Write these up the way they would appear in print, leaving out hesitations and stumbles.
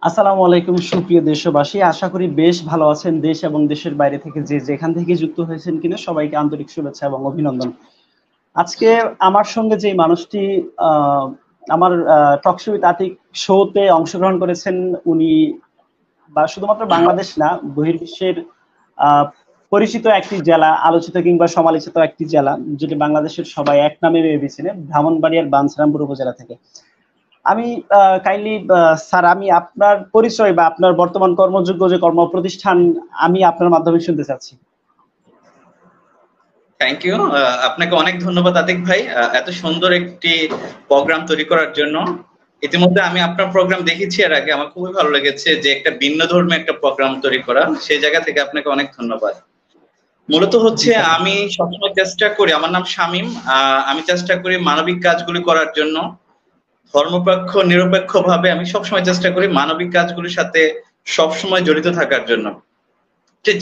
আসসালামু আলাইকুম সুপ্রিয় দেশবাসী, আশা করি বেশ ভালো আছেন। দেশ এবং দেশের বাইরে থেকে যে যেখান থেকে যুক্ত হয়েছেন কিনা সবাইকে আন্তরিক শুভেচ্ছা এবং অভিনন্দন। আজকে আমার সঙ্গে যে মানুষটি আমার টক শো উইথ আতিক শোতে অংশগ্রহণ করেছেন, উনি শুধুমাত্র বাংলাদেশ না, বহির্বিশ্বের আহ, পরিচিত একটি জেলা, আলোচিত কিংবা সমালোচিত একটি জেলা, যেটি বাংলাদেশের সবাই এক নামে ভেবে চেনে, ব্রাহ্মণবাড়িয়ার বাঞ্ছারামপুর উপজেলা থেকে। আমি কাইন্ডলি স্যার, আমি আপনার পরিচয় বা আপনার বর্তমান কর্মযোগ্য যে কর্ম প্রতিষ্ঠান আমি আপনার মাধ্যমে শুনতে চাচ্ছি। Thank you. আপনাকে অনেক ধন্যবাদ আতিক ভাই, এত সুন্দর একটি প্রোগ্রাম তৈরি করার জন্য। ইতিমধ্যে আমি আপনার প্রোগ্রাম দেখেছি এর আগে, আমার খুবই ভালো লেগেছে যে একটা ভিন্ন ধর্মী একটা প্রোগ্রাম তৈরি করা, সেই জায়গা থেকে আপনাকে অনেক ধন্যবাদ। মূলত হচ্ছে আমি সবসময় চেষ্টা করি, আমার নাম শামীম, আমি চেষ্টা করি মানবিক কাজগুলি করার জন্য। নিরপেক্ষ ভাবে আমি সবসময় চেষ্টা করি মানবিক কাজগুলির সাথে সবসময় জড়িত থাকার জন্য,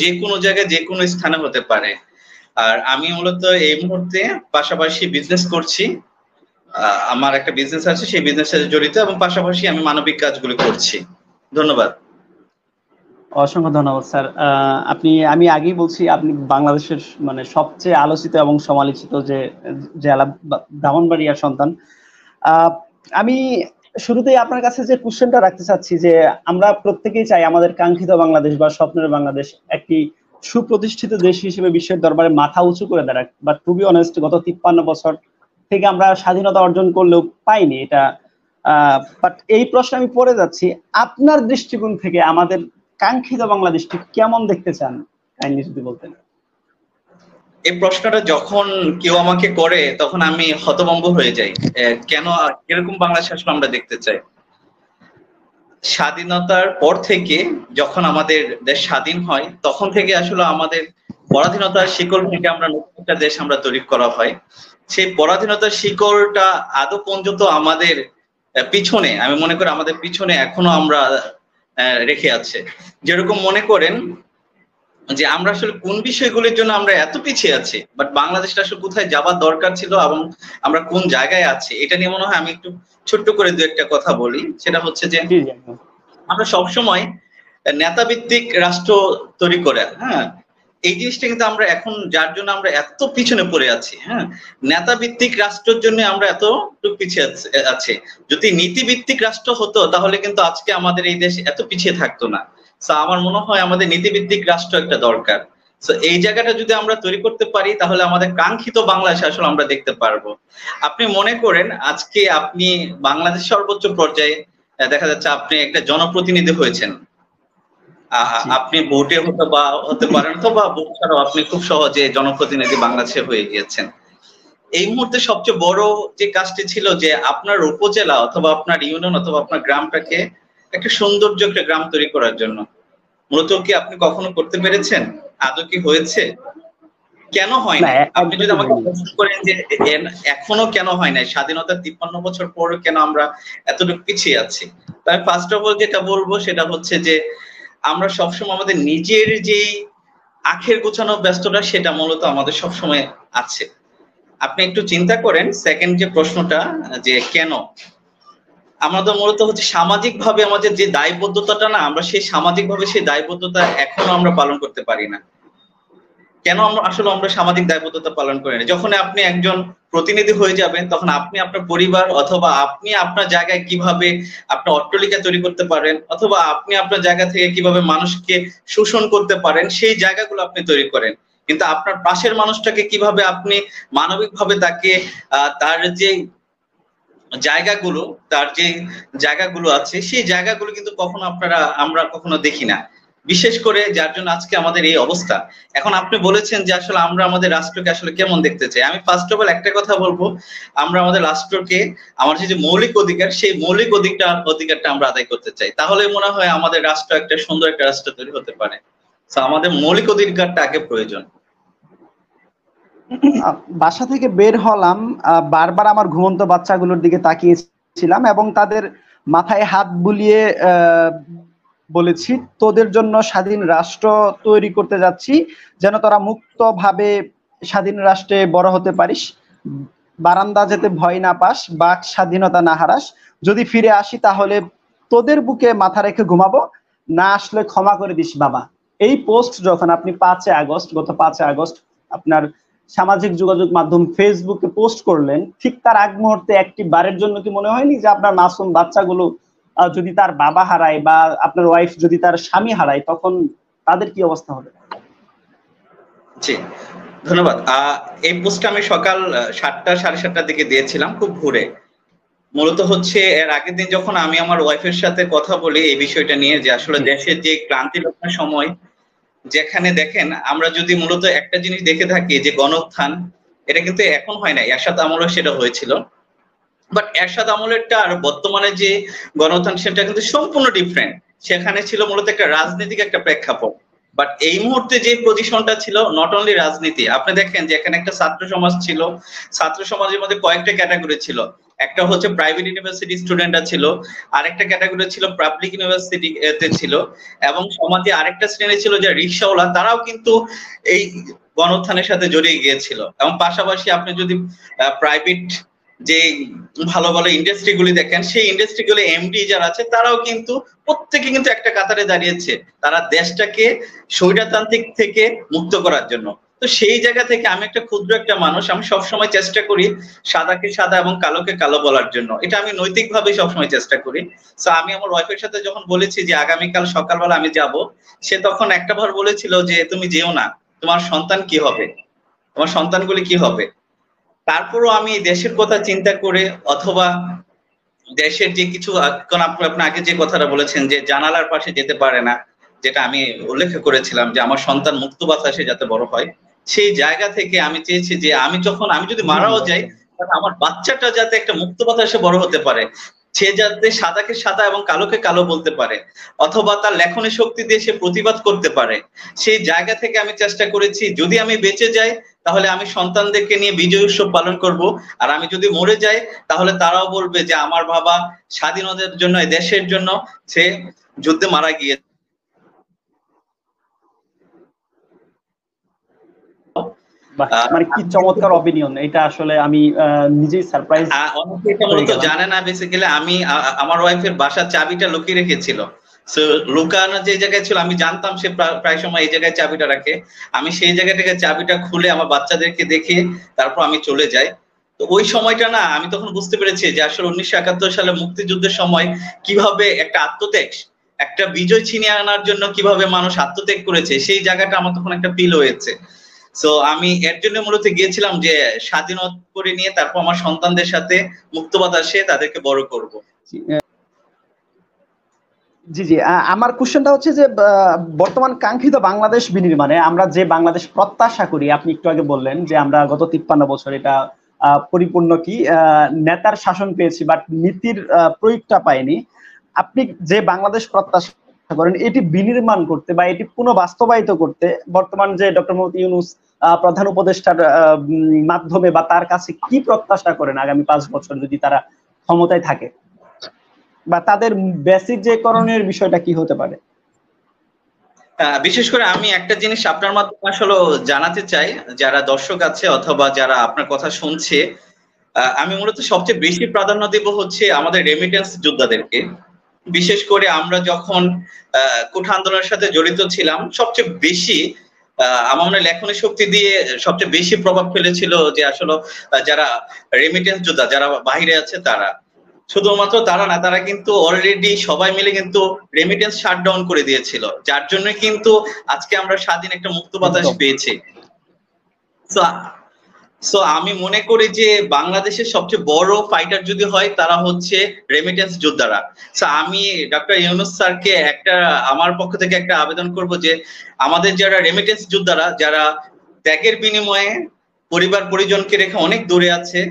যে কোনো জায়গায় যে কোনো স্থানে হতে পারে। আর আমি মূলত এই মুহূর্তে পাশাপাশি বিজনেস করছি। আমার একটা বিজনেস আছে, সেই বিজনেসের সাথে জড়িত, এবং পাশাপাশি আমি মানবিক কাজগুলো করছি। ধন্যবাদ। অসংখ্য ধন্যবাদ স্যার। আমি আগেই বলছি, আপনি বাংলাদেশের মানে সবচেয়ে আলোচিত এবং সমালোচিত যে জেলা ব্রাহ্মণবাড়িয়ার সন্তান। আমি শুরুতেই আপনার কাছে যে কোশ্চেনটা রাখতে চাচ্ছি, যে আমরা প্রত্যেকেই চাই আমাদের কাঙ্ক্ষিত বাংলাদেশ বা স্বপ্নের বাংলাদেশ একটি সুপ্রতিষ্ঠিত দেশ হিসেবে বিশ্বের দরবারে মাথা উঁচু করে দাঁড়াক। বাট টু বি অনেস্ট, গত 53 বছর থেকে আমরা স্বাধীনতা অর্জন করলেও পাইনি এটা। বাট এই প্রশ্ন আমি পড়ে যাচ্ছি, আপনার দৃষ্টিকোণ থেকে আমাদের কাঙ্ক্ষিত বাংলাদেশটি কেমন দেখতে চান, কাইন্ডলি যদি বলতেন। এই প্রশ্নটা যখন কেউ আমাকে করে তখন আমি হতভম্ব হয়ে যাই। কেন এরকম বাংলাদেশ আসলে আমরা দেখতে চাই? স্বাধীনতার পর থেকে, যখন আমাদের দেশ স্বাধীন হয়, তখন থেকে আসলে আমাদের পরাধীনতার শিকল থেকে আমরা নতুন একটা দেশ আমরা তৈরি করা হয়। সেই পরাধীনতার শিকলটা আদৌ পর্যন্ত আমাদের পিছনে, আমি মনে করি আমাদের পিছনে এখনো আমরা রেখে আছে। যেরকম মনে করেন যে আমরা আসলে কোন বিষয়গুলির জন্য আমরা এত পিছিয়ে আছি, বাট বাংলাদেশটা আসলে কোথায় যাবার দরকার ছিল এবং আমরা কোন জায়গায় আছি, এটা নিয়ে মনে হয় আমি একটু ছোট্ট করে দু একটা কথা বলি। সেটা হচ্ছে যে আমরা সবসময় নেতাভিত্তিক রাষ্ট্র তৈরি করে, হ্যাঁ, এই জিনিসটা কিন্তু আমরা এখন যার জন্য আমরা এত পিছনে পড়ে আছি, হ্যাঁ, নেতাভিত্তিক রাষ্ট্রের জন্য আমরা এতটুকু পিছিয়ে আছে। যদি নীতিভিত্তিক রাষ্ট্র হতো তাহলে কিন্তু আজকে আমাদের এই দেশ এত পিছিয়ে থাকতো না। তো আমার মনে হয় আমাদের নীতিভিত্তিক রাষ্ট্র একটা দরকার। তো এই জায়গাটা যদি আমরা তৈরি করতে পারি তাহলে আমাদের কাঙ্ক্ষিত বাংলাদেশ আসলে আমরা দেখতে পারবো। আপনি মনে করেন আজকে আপনি বাংলাদেশ সর্বোচ্চ পর্যায়ে দেখা যাচ্ছে আপনি একটা জনপ্রতিনিধি হয়েছেন, আপনি ভোটে হতে পারেন, অথবা ভোট ছাড়াও আপনি খুব সহজে জনপ্রতিনিধি বাংলাদেশে হয়ে গিয়েছেন। এই মুহূর্তে সবচেয়ে বড় যে কাজটি ছিল যে আপনার উপজেলা অথবা আপনার ইউনিয়ন অথবা আপনার গ্রামটাকে একটা সৌন্দর্য একটা গ্রাম তৈরি করার জন্য। মূলত কি আপনি কখনো করতে পেরেছেন? আদৌ কি হয়েছে? কেন হয় না? আপনি যদি আমাকে প্রশ্ন করেন যে এখনো কেন হয় নাই, স্বাধীনতার 53 বছর পরও কেন আমরা এতটুকু পিছিয়ে আছি, তাই ফার্স্ট অফ অল যেটা বলবো সেটা হচ্ছে যে আমরা সবসময় আমাদের নিজের যেই আখের গোছানো ব্যস্ততা, সেটা মূলত আমাদের সবসময় আছে। আপনি একটু চিন্তা করেন সেকেন্ড যে প্রশ্নটা, যে কেন আমাদের মূলত হচ্ছে সামাজিক ভাবে আমাদের যে দায়বদ্ধতাটা না, আমরা সেই সামাজিক ভাবে সেই দায়বদ্ধতা এখনো আমরা পালন করতে পারি না। কেন আমরা সামাজিক দায়বদ্ধতা পালন করি না? যখন আপনি একজন প্রতিনিধি হয়ে যাবেন তখন আপনি আপনার পরিবার অথবা আপনি আপনার জায়গায় কিভাবে আপনার অট্টালিকা তৈরি করতে পারেন, অথবা আপনি আপনার জায়গা থেকে কিভাবে মানুষকে শোষণ করতে পারেন, সেই জায়গাগুলো আপনি তৈরি করেন। কিন্তু আপনার পাশের মানুষটাকে কিভাবে আপনি মানবিকভাবে তাকে তার যে জায়গাগুলো আছে সেই জায়গাগুলো কিন্তু কখনো আমরা কখনো দেখি না। বিশেষ করে যার জন্য আজকে আমাদের এই অবস্থা। এখন আপনি বলেছেন যে আসলে আমরা আমাদের রাষ্ট্রকে আসলে কেমন দেখতে চাই। আমি ফার্স্ট অফ অল একটা কথা বলবো, আমরা আমাদের রাষ্ট্রকে আমাদের যে মৌলিক অধিকার, সেই মৌলিক অধিকারটা আমরা আদায় করতে চাই। তাহলে মনে হয় আমাদের রাষ্ট্র একটা সুন্দর একটা রাষ্ট্র তৈরি হতে পারে। আমাদের মৌলিক অধিকারটা আগে প্রয়োজন। বাসা থেকে বের হলাম, বারবার আমার ঘুমন্ত বাচ্চাগুলোর দিকে তাকিয়েছিলাম এবং তাদের মাথায় হাত বুলিয়ে বলেছি, তোদের জন্য স্বাধীন রাষ্ট্র তৈরি করতে যাচ্ছি, যেন তোরা মুক্তভাবে স্বাধীন রাষ্ট্রে বড় হতে পারিস, বারান্দা যেতে ভয় না পাস, বাক স্বাধীনতা না হারাস, যদি ফিরে আসি তাহলে তোদের বুকে মাথা রেখে ঘুমাবো, না আসলে ক্ষমা করে দিস বাবা। এই পোস্ট যখন আপনি গত 5 আগস্ট আপনার সামাজিক যোগাযোগ মাধ্যম ফেসবুকে পোস্ট করলেন, ঠিক তার আগ মুহূর্তে একটি বারের জন্য কি মনে হয়নি যে আপনার মাসুম বাচ্চাগুলো যদি তার বাবা হারায় বা আপনার ওয়াইফ যদি তার স্বামী হারায়, তখন তাদের কি অবস্থা হবে? জি, ধন্যবাদ। এই পোস্টটা আমি সকাল 7টা 7:30টার দিকে দিয়েছিলাম, খুব ভোরে। মূলত হচ্ছে এর আগের দিন যখন আমি আমার ওয়াইফের সাথে কথা বলি এই বিষয়টা নিয়ে, যে আসলে দেশের যে ক্রান্তি লগ্ন সময়, যেখানে দেখেন আমরা যদি মূলত একটা জিনিস দেখে থাকি যে গণউত্থান, এটা কিন্তু এখন হয় নাই, এরশাদ আমলে সেটা হয়েছিল। বাট এরশাদ আমলেরটা আর বর্তমানে যে গণউত্থান সেটা কিন্তু সম্পূর্ণ ডিফারেন্ট। সেখানে ছিল মূলত একটা রাজনৈতিক একটা প্রেক্ষাপট। বাট এই মুহূর্তে যে পজিশনটা ছিল, নট অনলি রাজনীতি, আপনি দেখেন যে এখানে একটা ছাত্র সমাজ ছিল, ছাত্র সমাজের মধ্যে কয়েকটা ক্যাটাগরি ছিল। একটা হচ্ছে প্রাইভেট ইউনিভার্সিটি স্টুডেন্টরা ছিল, আরেকটা ক্যাটাগরি ছিল পাবলিক ইউনিভার্সিটিতে ছিল, এবং সমাজে আরেকটা শ্রেণী ছিল যে রিক্সাওয়ালা, তারাও কিন্তু এই গণউত্থানের সাথে জড়িয়ে গিয়েছিল। এবং পাশাপাশি আপনি যদি প্রাইভেট যে ভালো ভালো ইন্ডাস্ট্রি গুলি দেখেন, সেই ইন্ডাস্ট্রি গুলি এমডি যারা আছে তারাও কিন্তু প্রত্যেকে কিন্তু একটা কাতারে দাঁড়িয়েছে, তারা দেশটাকে স্বৈরতান্ত্রিক থেকে মুক্ত করার জন্য। তো সেই জায়গা থেকে আমি একটা ক্ষুদ্র একটা মানুষ, আমি সবসময় চেষ্টা করি সাদাকে সাদা এবং কালোকে কালো বলার জন্য। এটা আমি নৈতিক ভাবে সবসময় চেষ্টা করি। তো আমি আমার ওয়াইফের সাথে যখন বলেছি যে আগামীকাল সকালবেলা আমি যাব, সে তখন একটা বার বলেছিল যে তুমি যেও না, তোমার সন্তান কি হবে, তোমার সন্তানগুলি কি হবে। তারপরও আমি দেশের কথা চিন্তা করে, অথবা দেশের যে কিছু, আপনি আগে যে কথাটা বলেছেন যে জানালার পাশে যেতে পারে না, যেটা আমি উল্লেখ করেছিলাম যে আমার সন্তান মুক্ত বাতাসে যাতে বড় হয়, সেই জায়গা থেকে আমি চেয়েছি যে আমি যদি মারাও যাই, তাহলে আমার বাচ্চাটা যাতে একটা মুক্ত বাতাসে বড় হতে পারে, সে যাতে সাদাকে সাদা এবং কালোকে কালো বলতে পারে, অথবা তার লেখনী শক্তি দিয়ে সে প্রতিবাদ করতে পারে। সেই জায়গা থেকে আমি চেষ্টা করেছি যদি আমি বেঁচে যাই তাহলে আমি সন্তানদেরকে নিয়ে বিজয় উৎসব পালন করব, আর আমি যদি মরে যাই তাহলে তারাও বলবে যে আমার বাবা স্বাধীনতার জন্য, দেশের জন্য সে যুদ্ধে মারা গিয়েছে। মানে কি চমৎকার অপিনিয়ন, এটা আসলে আমি নিজেই সারপ্রাইজ। অনেকে এটা মূলত জানে না, বেসিক্যালি আমি আমার ওয়াইফের বাসার চাবিটা লুকিয়ে রেখেছিল। সো লুকানো যে জায়গায় ছিল আমি জানতাম সে প্রায় সময় এই জায়গায় চাবিটা রাখে, আমি সেই জায়গা থেকে চাবিটা খুলে আমার বাচ্চাদেরকে দেখে তারপর আমি চলে যাই। তো ওই সময়টা না, আমি তখন বুঝতে পেরেছি যে আসলে 1971 সালে মুক্তিযুদ্ধের সময় কিভাবে একটা আত্মত্যাগ, একটা বিজয় ছিনিয়ে আনার জন্য কিভাবে মানুষ আত্মত্যাগ করেছে, সেই জায়গাটা আমার তখন একটা ফিল হয়েছে। সো আমি এর জন্য মূলত গিয়েছিলাম যে স্বাধীনতা করে নিয়ে তারপর আমার সন্তানদের সাথে মুক্ত বাতাসে তাদেরকে বড় করব। জি জি, আমার কোশ্চেনটা হচ্ছে যে বর্তমান কাঙ্ক্ষিত বাংলাদেশ বিনির্মাণে আমরা যে বাংলাদেশ প্রত্যাশা করি, আপনি একটু আগে বললেন যে আমরা গত 53 বছর এটা পরিপূর্ণ কি নেতার শাসন পেয়েছি, বাট নীতির প্রয়োগটা পাইনি। আপনি যে বাংলাদেশ প্রত্যাশা করেন এটি বিনির্মাণ করতে বা এটি পুনঃবাস্তবায়িত করতে বর্তমান যে ডক্টর মোহাম্মদ ইউনূস প্রধান উপদেষ্টার মাধ্যমে বা তার কাছে কি প্রত্যাশা করেন আগামী 5 বছর যদি তারা ক্ষমতায় থাকে, বা তাদের বেসিক যে করণীয় বিষয়টা কি হতে পারে? বিশেষ করে আমি একটা জিনিস আপনার মাধ্যমে আসলে জানাতে চাই, যারা দর্শক আছে অথবা যারা আপনার কথা শুনছে, আমি মূলত সবচেয়ে বেশি প্রাধান্য দেব হচ্ছে আমাদের রেমিটেন্স যোদ্ধাদেরকে। বিশেষ করে আমরা যখন কোঠা আন্দোলনের সাথে জড়িত ছিলাম, সবচেয়ে বেশি আমার মনে লেখনী শক্তি দিয়ে সবচেয়ে বেশি প্রভাব ফেলেছিল যে আসলে যারা রেমিটেন্স যোদ্ধা যারা বাহিরে আছে তারা। শুধুমাত্র তারা না, তারা কিন্তু অলরেডি সবাই মিলে কিন্তু রেমিটেন্স শাটডাউন করে দিয়েছিল, যার জন্য কিন্তু আজকে আমরা স্বাধীন একটা মুক্ত বাতাস পেয়েছি। সো আমি মনে করি যে বাংলাদেশের সবচেয়ে বড় ফাইটার যদি হয় তারা হচ্ছে রেমিটেন্স যোদ্ধারা। সো আমি ডক্টর ইউনূস স্যারকে আমার পক্ষ থেকে একটা আবেদন করব যে আমাদের যারা রেমিটেন্স যোদ্ধারা, যারা ত্যাগের বিনিময়ে পরিবার পরিজনকে রেখে অনেক দূরে আছে,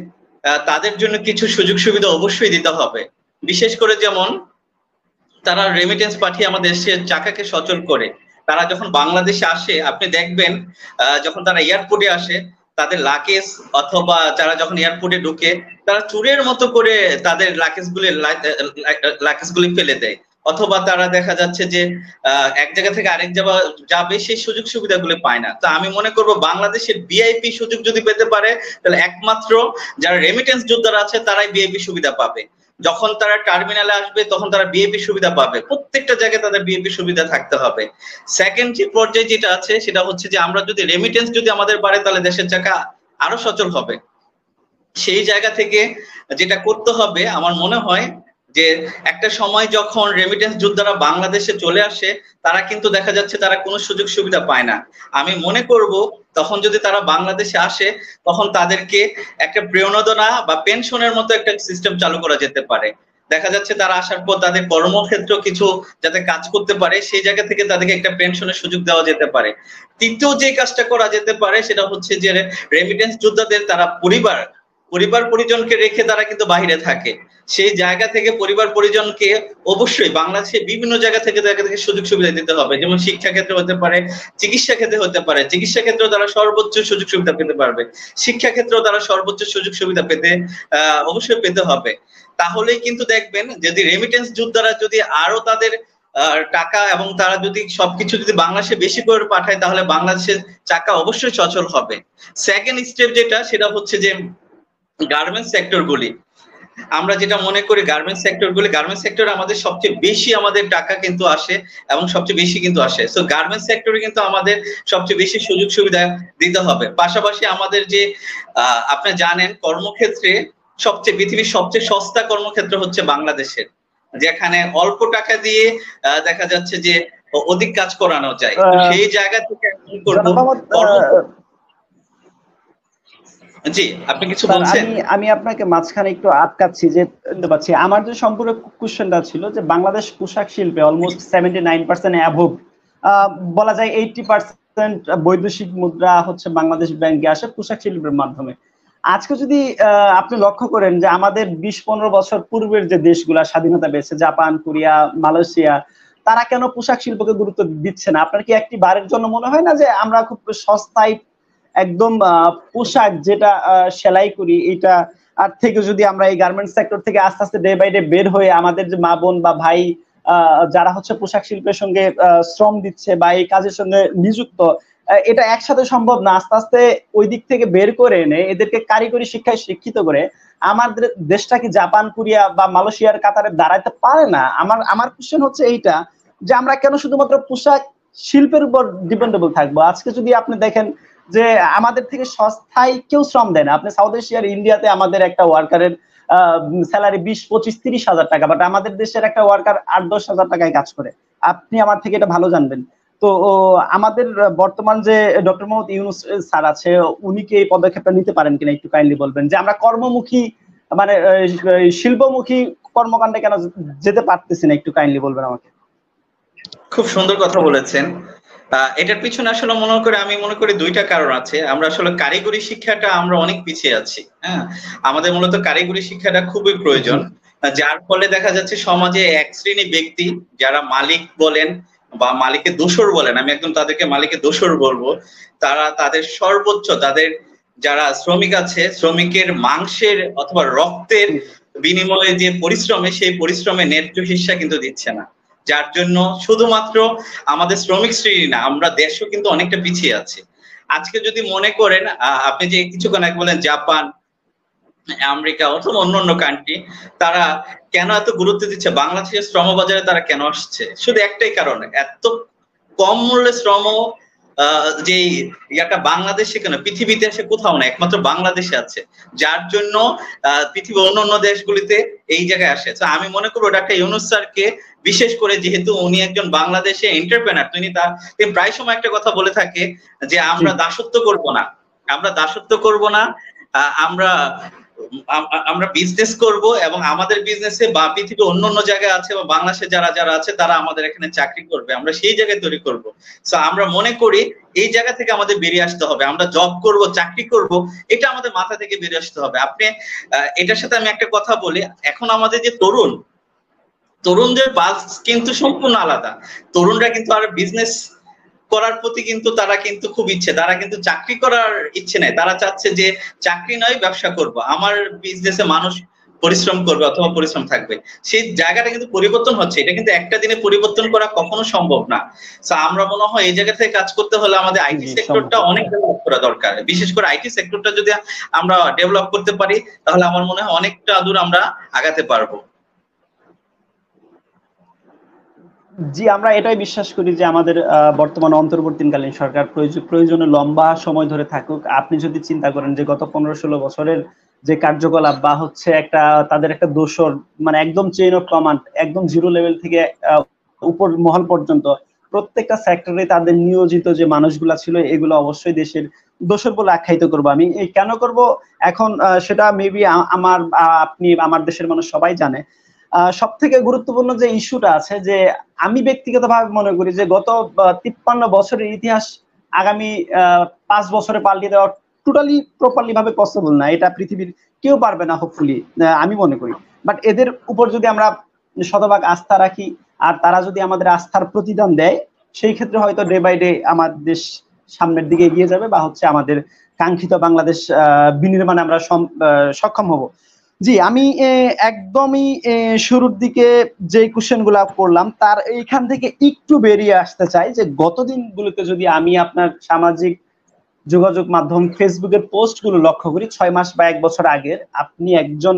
তাদের জন্য কিছু সুযোগ সুবিধা অবশ্যই দিতে হবে। বিশেষ করে যেমন তারা রেমিটেন্স পাঠিয়ে আমাদের দেশের চাকাকে সচল করে, তারা যখন বাংলাদেশে আসে আপনি দেখবেন যখন তারা এয়ারপোর্টে আসে তাদের লাগেজ, অথবা যারা যখন এয়ারপোর্টে ঢুকে তারা চুরের মতো করে তাদের লাগেজগুলি ফেলে দেয়, অথবা তারা দেখা যাচ্ছে যে এক জায়গা থেকে আরেক জায়গা যাবে সেই সুযোগ সুবিধাগুলো পায় না। তো আমি মনে করব বাংলাদেশের ভিআইপি সুযোগ যদি পেতে পারে তাহলে একমাত্র যারা রেমিটেন্স যোদ্ধারা আছে তারাই ভিআইপি সুবিধা পাবে। যখন তারা টার্মিনালে আসবে তখন তারা বিএপি সুবিধা পাবে, প্রত্যেকটা জায়গায় তাদের বিএপি সুবিধা থাকতে হবে। সেকেন্ড যে পর্যায়ে যেটা আছে সেটা হচ্ছে যে আমরা যদি রেমিটেন্স যদি আমাদের বাড়ে তাহলে দেশের চাকা আরো সচল হবে। সেই জায়গা থেকে যেটা করতে হবে আমার মনে হয় যে একটা সময় যখন রেমিটেন্স যোদ্ধারা বাংলাদেশে চলে আসে তারা কিন্তু দেখা যাচ্ছে তারা কোনো সুযোগ সুবিধা পায় না। আমি মনে করব তখন যদি তারা বাংলাদেশে আসে তখন তাদেরকে একটা প্রণোদনা বা পেনশনের মতো একটা সিস্টেম চালু করা যেতে পারে। দেখা যাচ্ছে তারা আসার পর তাদের কর্মক্ষেত্র কিছু যাতে কাজ করতে পারে সেই জায়গা থেকে তাদেরকে একটা পেনশনের সুযোগ দেওয়া যেতে পারে। তৃতীয় যে কাজটা করা যেতে পারে সেটা হচ্ছে যে রেমিটেন্স যোদ্ধাদের তারা পরিবার পরিজনকে রেখে তারা কিন্তু বাইরে থাকে, সেই জায়গা থেকে পরিবার পরিজনকে অবশ্যই বাংলাদেশে বিভিন্ন জায়গা থেকে তাদেরকে সুযোগ সুবিধা দিতে হবে। যেমন শিক্ষা ক্ষেত্রে হতে পারে, চিকিৎসা ক্ষেত্রে হতে পারে, চিকিৎসা ক্ষেত্রেও তারা সর্বোচ্চ সুযোগ সুবিধা পেতে পারবে, শিক্ষা ক্ষেত্রেও তারা সর্বোচ্চ সুযোগ সুবিধা পেতে অবশ্যই পেতে হবে। তাহলেই কিন্তু দেখবেন যদি রেমিটেন্স যোদ্ধারা যদি আরো তাদের টাকা এবং তারা যদি সবকিছু যদি বাংলাদেশে বেশি করে পাঠায় তাহলে বাংলাদেশের চাকা অবশ্যই সচল হবে। সেকেন্ড স্টেপ যেটা সেটা হচ্ছে যে গার্মেন্টস সেক্টর গুলি, আমরা যেটা মনে করি গার্মেন্টস সেক্টরে আমাদের সবচেয়ে বেশি আমাদের টাকা কিন্তু আসে এবং সবচেয়ে বেশি কিন্তু আসে। সো গার্মেন্টস সেক্টরে কিন্তু আমাদের সবচেয়ে বেশি সুযোগ সুবিধা দিতে হবে। পাশাপাশি আমাদের যে আপনি জানেন কর্মক্ষেত্রে পৃথিবীর সবচেয়ে সস্তা কর্মক্ষেত্র হচ্ছে বাংলাদেশের, যেখানে অল্প টাকা দিয়ে দেখা যাচ্ছে যে অধিক কাজ করানো যায়। সেই জায়গা থেকে জি আপনি কিছু বলছেন? আমি আপনাকে মাঝখানে একটু আটকাচ্ছি যে পাচ্ছি আমার যে সম্পূর্ণ কোশ্চেনটা ছিল যে বাংলাদেশ পোশাক শিল্পে অলমোস্ট 79% অ্যাবভ বলা যায় 80% বৈদেশিক মুদ্রা হচ্ছে বাংলাদেশ ব্যাংকে আসে পোশাক শিল্পের মাধ্যমে। আজকে যদি আপনি লক্ষ্য করেন যে আমাদের 20-15 বছর পূর্বের যে দেশগুলা স্বাধীনতা পেয়েছে, জাপান, কোরিয়া, মালয়েশিয়া, তারা কেন পোশাক শিল্পকে গুরুত্ব দিচ্ছে না? আপনার কি একটি বারের জন্য মনে হয় না যে আমরা খুব সস্তায় একদম পোশাক যেটা সেলাই করি এটা আর থেকে যদি আমরা এই গার্মেন্টস সেক্টর থেকে আস্তে আস্তে ডে বাই ডে বের হয়ে আমাদের যে মা বোন বা ভাই যারা হচ্ছে পোশাক শিল্পের সঙ্গে শ্রম দিচ্ছে বা এই কাজের সঙ্গে নিযুক্ত, এটা একসাথে সম্ভব না? আস্তে আস্তে ওই দিক থেকে বের করে এনে এদেরকে কারিগরি শিক্ষায় শিক্ষিত করে আমাদের দেশটা কি জাপান, কোরিয়া বা মালয়েশিয়ার কাতারে দাঁড়াতে পারে না? আমার কোশ্চেন হচ্ছে এইটা যে আমরা কেন শুধুমাত্র পোশাক শিল্পের উপর ডিপেন্ডেবল থাকবো? আজকে যদি আপনি দেখেন যে আমাদের থেকে সস্তায় কেউ শ্রম দেয় না। আপনি সাউথ এশিয়ার ইন্ডিয়াতে আমাদের একটা ওয়ার্কারের স্যালারি 20-25-30 হাজার টাকা, বাট আমাদের দেশের একটা ওয়ার্কার 8-10 হাজার টাকায় কাজ করে। আপনি আমার থেকে এটা ভালো জানবেন। তো আমাদের বর্তমান যে ডক্টর মোহাম্মদ ইউনূস স্যার আছে উনি কি এই পদক্ষেপটা নিতে পারেন কিনা একটু কাইন্ডলি বলবেন যে আমরা কর্মমুখী মানে শিল্পমুখী কর্মকাণ্ডে কেন যেতে পারতেছি না, একটু কাইন্ডলি বলবেন আমাকে। খুব সুন্দর কথা বলেছেন। এটার পিছনে আসলে আমি মনে করি দুইটা কারণ আছে। আমরা আসলে কারিগরি শিক্ষাটা আমরা অনেক পিছিয়ে আছি। হ্যাঁ, আমাদের মূলত কারিগরি শিক্ষাটা খুবই প্রয়োজন, যার ফলে দেখা যাচ্ছে সমাজে এক শ্রেণী ব্যক্তি যারা মালিক বলেন বা মালিকের দোসর বলেন, আমি একদম তাদেরকে মালিকের দোসর বলবো, তারা তাদের সর্বোচ্চ তাদের যারা শ্রমিক আছে শ্রমিকের মাংসের অথবা রক্তের বিনিময়ে যে পরিশ্রমে সেই পরিশ্রমে ন্যায্য হিস্সা কিন্তু দিচ্ছে না, যার জন্য শুধুমাত্র আমাদের শ্রমিক শ্রেণী না আমরা দেশও কিন্তু অনেকটা পিছিয়ে আছে। আজকে যদি মনে করেন আপনি যে কিছুক্ষণ আগে বলেন জাপান, আমেরিকা অথবা অন্যান্য কান্ট্রি তারা কেন এত গুরুত্ব দিচ্ছে বাংলাদেশের শ্রমবাজারে, তারা কেন আসছে? শুধু একটাই কারণ, এত কম মূল্যে শ্রম যে একটা বাংলাদেশে কেন পৃথিবীতে আসে কোথাও না, একমাত্র বাংলাদেশে আছে, যার জন্য পৃথিবীর অন্যান্য দেশগুলিতে এই জায়গায় আসে। তো আমি মনে করবো ডাক্তার ইউনূস স্যারকে বিশেষ করে, যেহেতু উনি একজন বাংলাদেশে এন্টারপ্রেনার, তিনি প্রায় সময় একটা কথা বলে থাকে যে আমরা দাসত্ব করব না, আমরা বিজনেস করব এবং আমাদের বিজনেসে বা পৃথিবীর অন্যান্য জায়গায় আছে বা বাংলাদেশে যারা আছে তারা আমাদের এখানে চাকরি করবে, আমরা সেই জায়গায় তৈরি করব। সো আমরা মনে করি এই জায়গা থেকে আমাদের বেরিয়ে আসতে হবে, আমরা জব করব, চাকরি করব, এটা আমাদের মাথা থেকে বেরিয়ে আসতে হবে। আপনি এটার সাথে আমি একটা কথা বলি, এখন আমাদের যে তরুণদের বাস কিন্তু সম্পূর্ণ আলাদা। তরুণরা কিন্তু আর বিজনেস করার প্রতি কিন্তু তারা কিন্তু খুব ইচ্ছে, তারা কিন্তু চাকরি করার ইচ্ছে নাই, তারা চাচ্ছে যে চাকরি নয় ব্যবসা করব, আমার বিজনেসে মানুষ পরিশ্রম করবে অথবা পরিশ্রম থাকবে। সেই জায়গাটা কিন্তু পরিবর্তন হচ্ছে, এটা কিন্তু একটা দিনে পরিবর্তন করা কখনো সম্ভব না। তো আমরা মনে হয় এই জায়গা থেকে কাজ করতে হলে আমাদের আইটি সেক্টরটা অনেক ডেভেলপ করা দরকার। বিশেষ করে আইটি সেক্টরটা যদি আমরা ডেভেলপ করতে পারি তাহলে আমার মনে হয় অনেকটা দূর আমরা আগাতে পারবো। জি, আমরা এটাই বিশ্বাস করি যে আমাদের বর্তমান অন্তর্বর্তীকালীন সরকার প্রয়োজনে লম্বা সময় ধরে থাকুক। আপনি যদি চিন্তা করেন যে গত ১৫-১৬ বছরের যে কার্যকলাপ বা হচ্ছে একটা তাদের একটা দোসর, মানে একদম চেইন অফ কমান্ড, একদম জিরো লেভেল থেকে উপর মহল পর্যন্ত প্রত্যেকটা সেক্টরে তাদের নিয়োজিত যে মানুষগুলা ছিল, এগুলো অবশ্যই দেশের দোসর বলে আখ্যায়িত করব আমি। এই কেন করব এখন সেটা মেবি আমার আপনি আমার দেশের মানুষ সবাই জানে। সব থেকে গুরুত্বপূর্ণ যে ইস্যুটা আছে, যে আমি ব্যক্তিগতভাবে মনে করি যে গত ৫৩ বছরের ইতিহাস আগামী ৫ বছরে পাল্টে দেওয়া টোটালি প্রপারলি ভাবে পসিবল না। এটা পৃথিবীর কেউ পারবে না হোপফুলি, আমি মনে করি। বাট এদের উপর যদি আমরা শতভাগ আস্থা রাখি আর তারা যদি আমাদের আস্থার প্রতিদান দেয়, সেই ক্ষেত্রে হয়তো ডে বাই ডে আমার দেশ সামনের দিকে এগিয়ে যাবে বা হচ্ছে আমাদের কাঙ্ক্ষিত বাংলাদেশ বিনির্মাণে আমরা সক্ষম হব। জি, আমি একদমই শুরুর দিকে যে কোশ্চেন গুলা করলাম তার এইখান থেকে একটু বেরিয়ে আসতে চাই, যে গত দিনগুলোতে যদি আমি আপনার সামাজিক যোগাযোগ মাধ্যম ফেসবুকের পোস্ট গুলো লক্ষ্য করি ৬ মাস বা ১ বছর আগের, আপনি একজন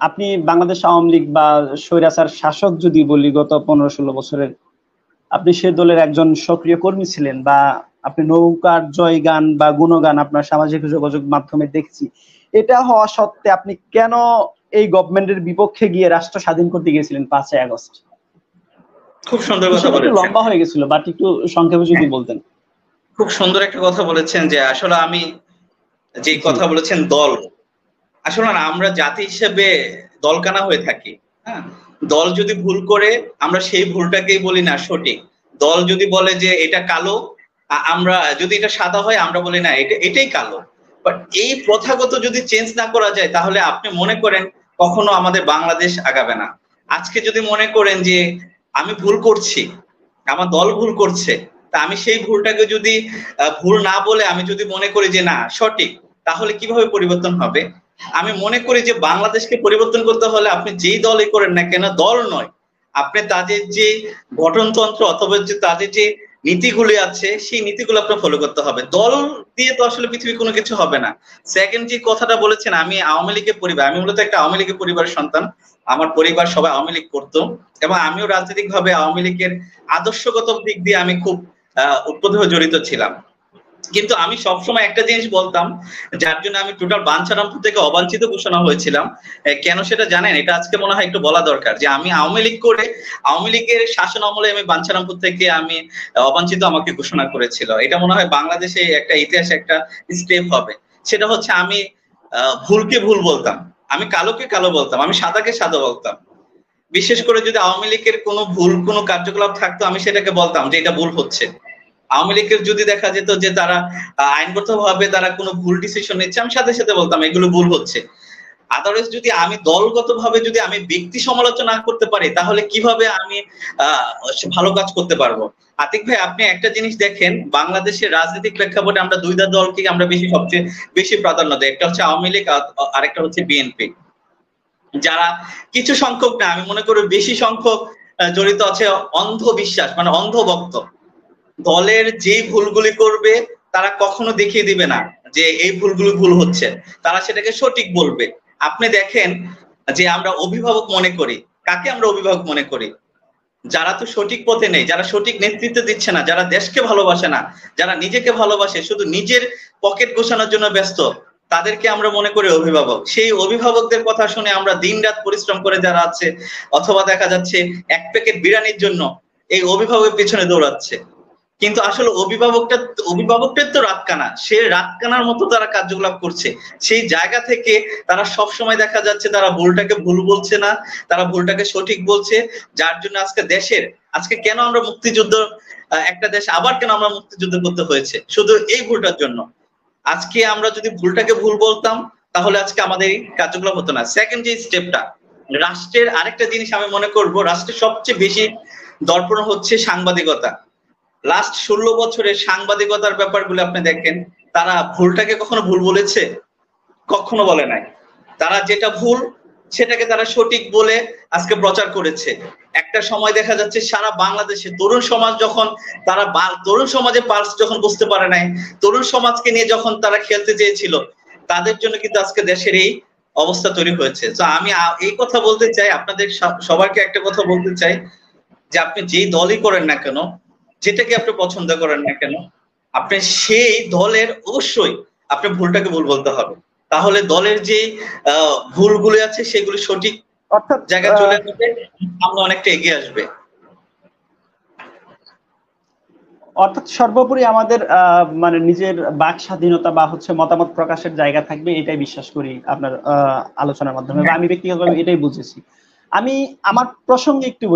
আপনি বাংলাদেশ আওয়ামী লীগ বা স্বৈরাচার শাসক যদি বলি গত ১৫-১৬ বছরের, আপনি সে দলের একজন সক্রিয় কর্মী ছিলেন, বা আপনি নৌকার জয়গান বা গুণগান আপনার সামাজিক যোগাযোগ মাধ্যমে দেখছি। এটা হওয়া সত্ত্বে আপনি কেন এই গভর্নমেন্টের বিপক্ষে গিয়ে রাষ্ট্র স্বাধীন করতে গিয়েছিলেন ৫ই আগস্ট? খুব সুন্দর কথা বিষয়টা একটু বলেছেন। লম্বা হয়ে গেছিল, বাট একটু সংক্ষেপে যদি বলতেন। খুব সুন্দর একটা কথা বলেছেন যে আসলে আমি যে জি, কথা বলেছেন দল, আসলে না আমরা জাতি হিসেবে দলকানা হয়ে থাকি। হ্যাঁ, দল যদি ভুল করে আমরা সেই ভুলটাকেই বলি না সঠিক। দল যদি বলে যে এটা কালো, আমরা যদি এটা সাদা হয় আমরা বলি না এটাই কালো। বাট এই প্রথাগত যদি চেঞ্জ না করা যায় তাহলে আপনি মনে করেন কখনো আমাদের বাংলাদেশ আগাবে না। আজকে যদি মনে করেন যে আমি ভুল করছি, আমার দল ভুল করছে, তা আমি সেই ভুলটাকে যদি ভুল না বলে আমি যদি মনে করি যে না সঠিক, তাহলে কিভাবে পরিবর্তন হবে? আমি মনে করি যে বাংলাদেশকে পরিবর্তন করতে হলে আপনি যেই দলই করেন না কেন, দল নয়, আপনি তাদের যে গঠনতন্ত্র অথবা যে তাদের যে নীতিগুলি আছে সেই নীতিগুলো আপনার ফলো করতে হবে। দল দিয়ে তো আসলে পৃথিবী কোনো কিছু হবে না। সেকেন্ড যে কথাটা বলেছেন, আমি আওয়ামী লীগের পরিবার, আমি মূলত একটা আওয়ামী লীগের পরিবারের সন্তান। আমার পরিবার সবাই আওয়ামী লীগ করতো এবং আমিও রাজনৈতিক ভাবে আওয়ামী লীগের আদর্শগত দিক দিয়ে আমি খুব উৎপদভাবে জড়িত ছিলাম। কিন্তু আমি সবসময় একটা জিনিস বলতাম, যার জন্য আমি টোটাল বাঞ্ছারামপুর থেকে অবাঞ্ছিত ঘোষণা হয়েছিলাম। কেন সেটা জানেন? এটা আজকে মনে হয় একটু বলা দরকার যে আমি আওয়ামী লীগ করে আওয়ামী লীগের শাসন আমলে আমি বাঞ্ছারামপুর থেকে আমি অবাঞ্ছিত আমাকে ঘোষণা করেছিল। এটা মনে হয় বাংলাদেশে একটা ইতিহাসে একটা স্টেপ হবে। সেটা হচ্ছে আমি ভুলকে ভুল বলতাম, আমি কালোকে কালো বলতাম, আমি সাদাকে সাদা বলতাম। বিশেষ করে যদি আওয়ামী লীগের কোনো ভুল কোনো কার্যকলাপ থাকতো আমি সেটাকে বলতাম যে এটা ভুল হচ্ছে। আওয়ামী লীগের যদি দেখা যেত যে তারা আইনগতভাবে তারা কোনো ভুল ডিসিশন নিচ্ছে, আমি সাথে সাথে বলতাম এগুলো ভুল হচ্ছে। আদারওয়াইজ যদি আমি দলগতভাবে যদি আমি ব্যক্তি সমালোচনা করতে পারি তাহলে কিভাবে আমি ভালো কাজ করতে পারবো? আতিক ভাই, আপনি একটা জিনিস দেখেন, বাংলাদেশের রাজনৈতিক প্রেক্ষাপটে আমরা দুইটা দলকে আমরা সবচেয়ে বেশি প্রাধান্য দিই। একটা হচ্ছে আওয়ামী লীগ, আরেকটা হচ্ছে বিএনপি। যারা কিছু সংখ্যক না, আমি মনে করি বেশি সংখ্যক জড়িত আছে অন্ধবিশ্বাস, মানে অন্ধভক্ত। দলের যেই ভুলগুলি করবে তারা কখনো দেখিয়ে দিবে না যে এই ভুলগুলো ভুল হচ্ছে, তারা সেটাকে সঠিক বলবে। আপনি দেখেন যে আমরা অভিভাবক মনে করি, কাকে আমরা অভিভাবক মনে করি? যারা তো সঠিক পথে নেই, যারা সঠিক নেতৃত্ব দিচ্ছে না, যারা দেশকে ভালোবাসে না, যারা নিজেকে ভালোবাসে, শুধু নিজের পকেট গোছানোর জন্য ব্যস্ত, তাদেরকে আমরা মনে করি অভিভাবক। সেই অভিভাবকদের কথা শুনে আমরা দিনরাত পরিশ্রম করে যারা আছে, অথবা দেখা যাচ্ছে এক প্যাকেট বিরিয়ানির জন্য এই অভিভাবকের পেছনে দৌড়াচ্ছে। কিন্তু আসলে অভিভাবকটার তো রাত কানা, সে রাত কানার মতো তারা কার্যকলাপ করছে। সেই জায়গা থেকে তারা সব সময় দেখা যাচ্ছে তারা ভুলটাকে ভুল বলছে না, তারা ভুলটাকে সঠিক বলছে। যার জন্য আজকে কেন আমরা মুক্তিযুদ্ধ, একটা দেশ আবার কেন আমরা মুক্তিযুদ্ধ করতে হয়েছে? শুধু এই ভুলটার জন্য। আজকে আমরা যদি ভুলটাকে ভুল বলতাম তাহলে আজকে আমাদের এই কার্যকলাপ হতো না। সেকেন্ড যে স্টেপটা, রাষ্ট্রের আরেকটা জিনিস আমি মনে করব, রাষ্ট্রের সবচেয়ে বেশি দর্পণ হচ্ছে সাংবাদিকতা। লাস্ট 16 বছরের সাংবাদিকতার ব্যাপারগুলো আপনি দেখেন, তারা ভুলটাকে কখনো ভুল বলেছে? কখনো বলে নাই। তারা যেটা ভুল সেটাকে তারা সঠিক বলে আজকে প্রচার করেছে। একটা সময় দেখা যাচ্ছে সারা বাংলাদেশে তরুণ সমাজ যখন তারা তরুণ সমাজে পালস যখন বুঝতে পারে নাই, তরুণ সমাজকে নিয়ে যখন তারা খেলতে চেয়েছিল, তাদের জন্য কিন্তু আজকে দেশের এই অবস্থা তৈরি হয়েছে। তো আমি এই কথা বলতে চাই, আপনাদের সবাইকে একটা কথা বলতে চাই, যে আপনি যেই দলই করেন না কেন, যেটাকে আপনি পছন্দ করেন না কেন, আপনি সেই দলের অবশ্যই আপনি ভুলটাকে ভুল বলতে হবে। তাহলে দলের যে ভুলগুলো আছে সেগুলো সঠিক অর্থাৎ জায়গায় চলে আসবে, আমরা অনেকটা এগিয়ে আসবে। অর্থাৎ সর্বোপরি আমাদের মানে নিজের বাক স্বাধীনতা বা হচ্ছে মতামত প্রকাশের জায়গা থাকবে, এটাই বিশ্বাস করি আপনার আলোচনার মাধ্যমে, বা আমি ব্যক্তিগতভাবে এটাই বুঝেছি। আমি আমার প্রসঙ্গে একটু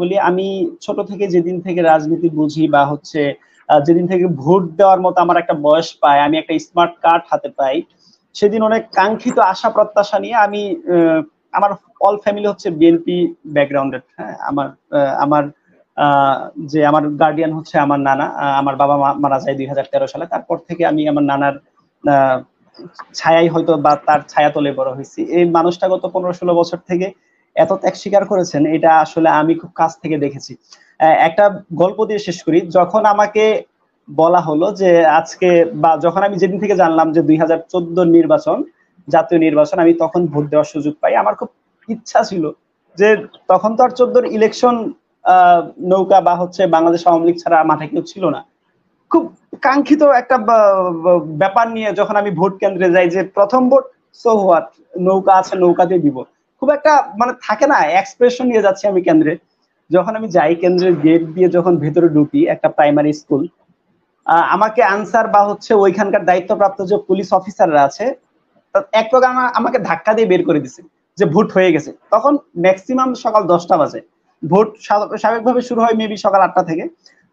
বলি, আমি ছোট থেকে যেদিন থেকে রাজনীতি বুঝি বা হচ্ছে যেদিন থেকে ভোট দেওয়ার মতো আমার একটা বয়স পাই, আমি একটা স্মার্ট কার্ড হাতে পাই, সেদিন অনেক কাঙ্ক্ষিত আশা প্রত্যাশা নিয়ে আমি আমার অল ফ্যামিলি হচ্ছে বিএনপি ব্যাকগ্রাউন্ডেড। হ্যাঁ, আমার যে আমার গার্ডিয়ান হচ্ছে আমার নানা। আমার বাবা মারা যায় 2013 সালে। তারপর থেকে আমি আমার নানার ছায়াই হয়তো বা তার ছায়া তলে বড় হয়েছি। এই মানুষটা গত 15-16 বছর থেকে এত ত্যাগ স্বীকার করেছেন, এটা আসলে আমি খুব কাছ থেকে দেখেছি। একটা গল্প দিয়ে শেষ করি। যখন আমাকে বলা হলো যে আজকে, বা যখন আমি যেদিন থেকে জানলাম যে 2014 নির্বাচন, জাতীয় নির্বাচন, আমি তখন ভোট দেওয়ার সুযোগ পাই। আমার খুব ইচ্ছা ছিল যে, তখন তো আর 14 ইলেকশন নৌকা বা হচ্ছে বাংলাদেশ আওয়ামী লীগ ছাড়া মাঠে কেউ ছিল না। খুব কাঙ্ক্ষিত একটা ব্যাপার নিয়ে যখন আমি ভোট কেন্দ্রে যাই, যে প্রথম ভোট, সো হোয়াট, নৌকা আছে নৌকাতে দিব, খুব একটা মানে থাকে না, এক্সপ্রেশন নিয়ে যাচ্ছি আমি কেন্দ্রে। যখন আমি যাই কেন্দ্রের গেট দিয়ে, যখন ভেতরে ঢুকি, একটা প্রাইমারি স্কুল, আমাকে আনসার বা হচ্ছে ওইখানকার দায়িত্বপ্রাপ্ত যে পুলিশ অফিসাররা আছে, এক প্রকার আমাকে ধাক্কা দিয়ে বের করে দিছে যে ভোট হয়ে গেছে। তখন ম্যাক্সিমাম সকাল 10টা বাজে, ভোট স্বাভাবিকভাবে শুরু হয় মেবি সকাল 8টা থেকে।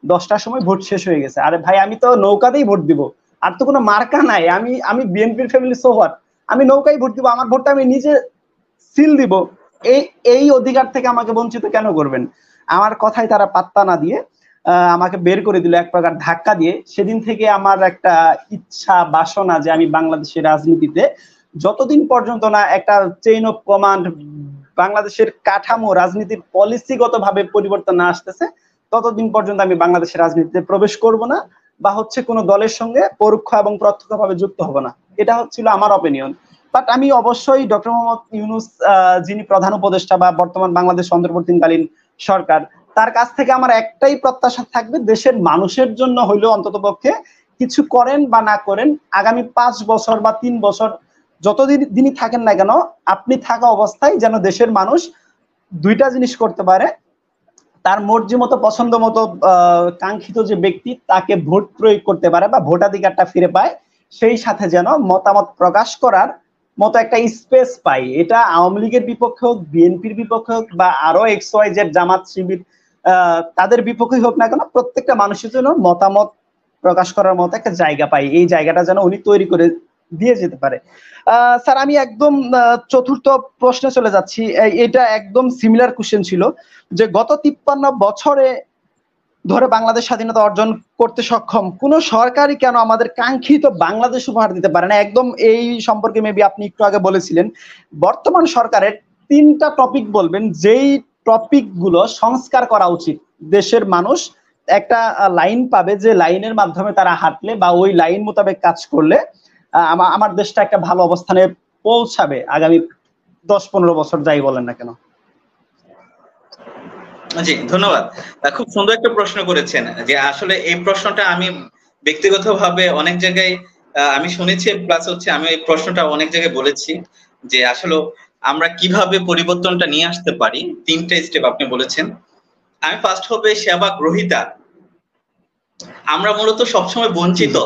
10টার সময় ভোট শেষ হয়ে গেছে। আরে ভাই, আমি তো নৌকাতেই ভোট দিব, আর তো কোনো মার্কা নাই, আমি বিএনপির ফ্যামিলি, সো হোয়াট, আমি নৌকায় ভোট দিব, আমার ভোটটা আমি নিজে সিল দিব। এই এই অধিকার থেকে আমাকে বঞ্চিত কেন করবেন? আমার কথাই তারা পাত্তা না দিয়ে আমাকে বের করে দিল এক প্রকার ধাক্কা দিয়ে। সেদিন থেকে আমার একটা ইচ্ছা, বাসনা, যে আমি বাংলাদেশের রাজনীতিতে যতদিন পর্যন্ত না একটা চেইন অফ কমান্ড, বাংলাদেশের কাঠামো, রাজনীতির পলিসিগত ভাবে পরিবর্তন না আসতেছে, ততদিন পর্যন্ত আমি বাংলাদেশের রাজনীতিতে প্রবেশ করব না, বা হচ্ছে কোনো দলের সঙ্গে পরোক্ষ এবং প্রত্যক্ষ ভাবে যুক্ত হব না। এটা হচ্ছিল আমার অপিনিয়ন। বাট আমি অবশ্যই ডক্টর মোহাম্মদ ইউনূস, যিনি প্রধান উপদেষ্টা বা বর্তমান বাংলাদেশ অন্তর্বর্তীকালীন সরকার, তার কাছ থেকে আমার একটাই প্রত্যাশা থাকবে, দেশের মানুষের জন্য হইলেও অন্তত পক্ষে কিছু করেন বা না করেন, আগামী 5 বছর বা 3 বছর যতদিন দিনই থাকেন না কেন, আপনি থাকা অবস্থায় যেন দেশের মানুষ দুইটা জিনিস করতে পারে: তার মর্জি মতো, পছন্দ মতো কাঙ্ক্ষিত যে ব্যক্তি, তাকে ভোট প্রয়োগ করতে পারে বা ভোটাধিকারটা ফিরে পায়, সেই সাথে যেন মতামত প্রকাশ করার মতো একটা স্পেস পাই। এটা আওয়ামী লীগের বিপক্ষে হোক, বিএনপির বিপক্ষে হোক, বা আরো XYZ জামাত শিবির, তাদের বিপক্ষে হোক না কেন, প্রত্যেকটা মানুষের জন্য মতামত প্রকাশ করার মতো একটা জায়গা পাই। এই জায়গাটা যেন উনি তৈরি করে দিয়ে যেতে পারে। স্যার, আমি একদম চতুর্থ প্রশ্নে চলে যাচ্ছি। এটা একদম সিমিলার কোশ্চেন ছিল, যে গত 53 বছরে ধরে বাংলাদেশ স্বাধীনতা অর্জন করতে সক্ষম কোন সরকারই কেন আমাদের কাঙ্ক্ষিত বাংলাদেশ উপহার দিতে পারে না? একদম এই সম্পর্কে মেবি আপনি একটু আগে বলেছিলেন। বর্তমান সরকারের 3টা টপিক বলবেন, যেই টপিক গুলো সংস্কার করা উচিত। দেশের মানুষ একটা লাইন পাবে, যে লাইনের মাধ্যমে তারা হাঁটলে বা ওই লাইন মোতাবেক কাজ করলে আমার দেশটা একটা ভালো অবস্থানে পৌঁছাবে আগামী 10-15 বছর, যাই বলেন না কেন। জি, ধন্যবাদ। খুব সুন্দর একটা প্রশ্ন করেছেন। যে আসলে এই প্রশ্নটা আমি ব্যক্তিগতভাবে অনেক জায়গায় আমি শুনেছি, প্লাস হচ্ছে আমি এই প্রশ্নটা অনেক জায়গায় বলেছি, যে আসলে আমরা কিভাবে পরিবর্তনটা নিয়ে আসতে পারি। 3টে স্টেপ আপনি বলেছেন। আমি ফার্স্ট হবে সেবা গ্রহীতা। আমরা মূলত সবসময় বঞ্চিত,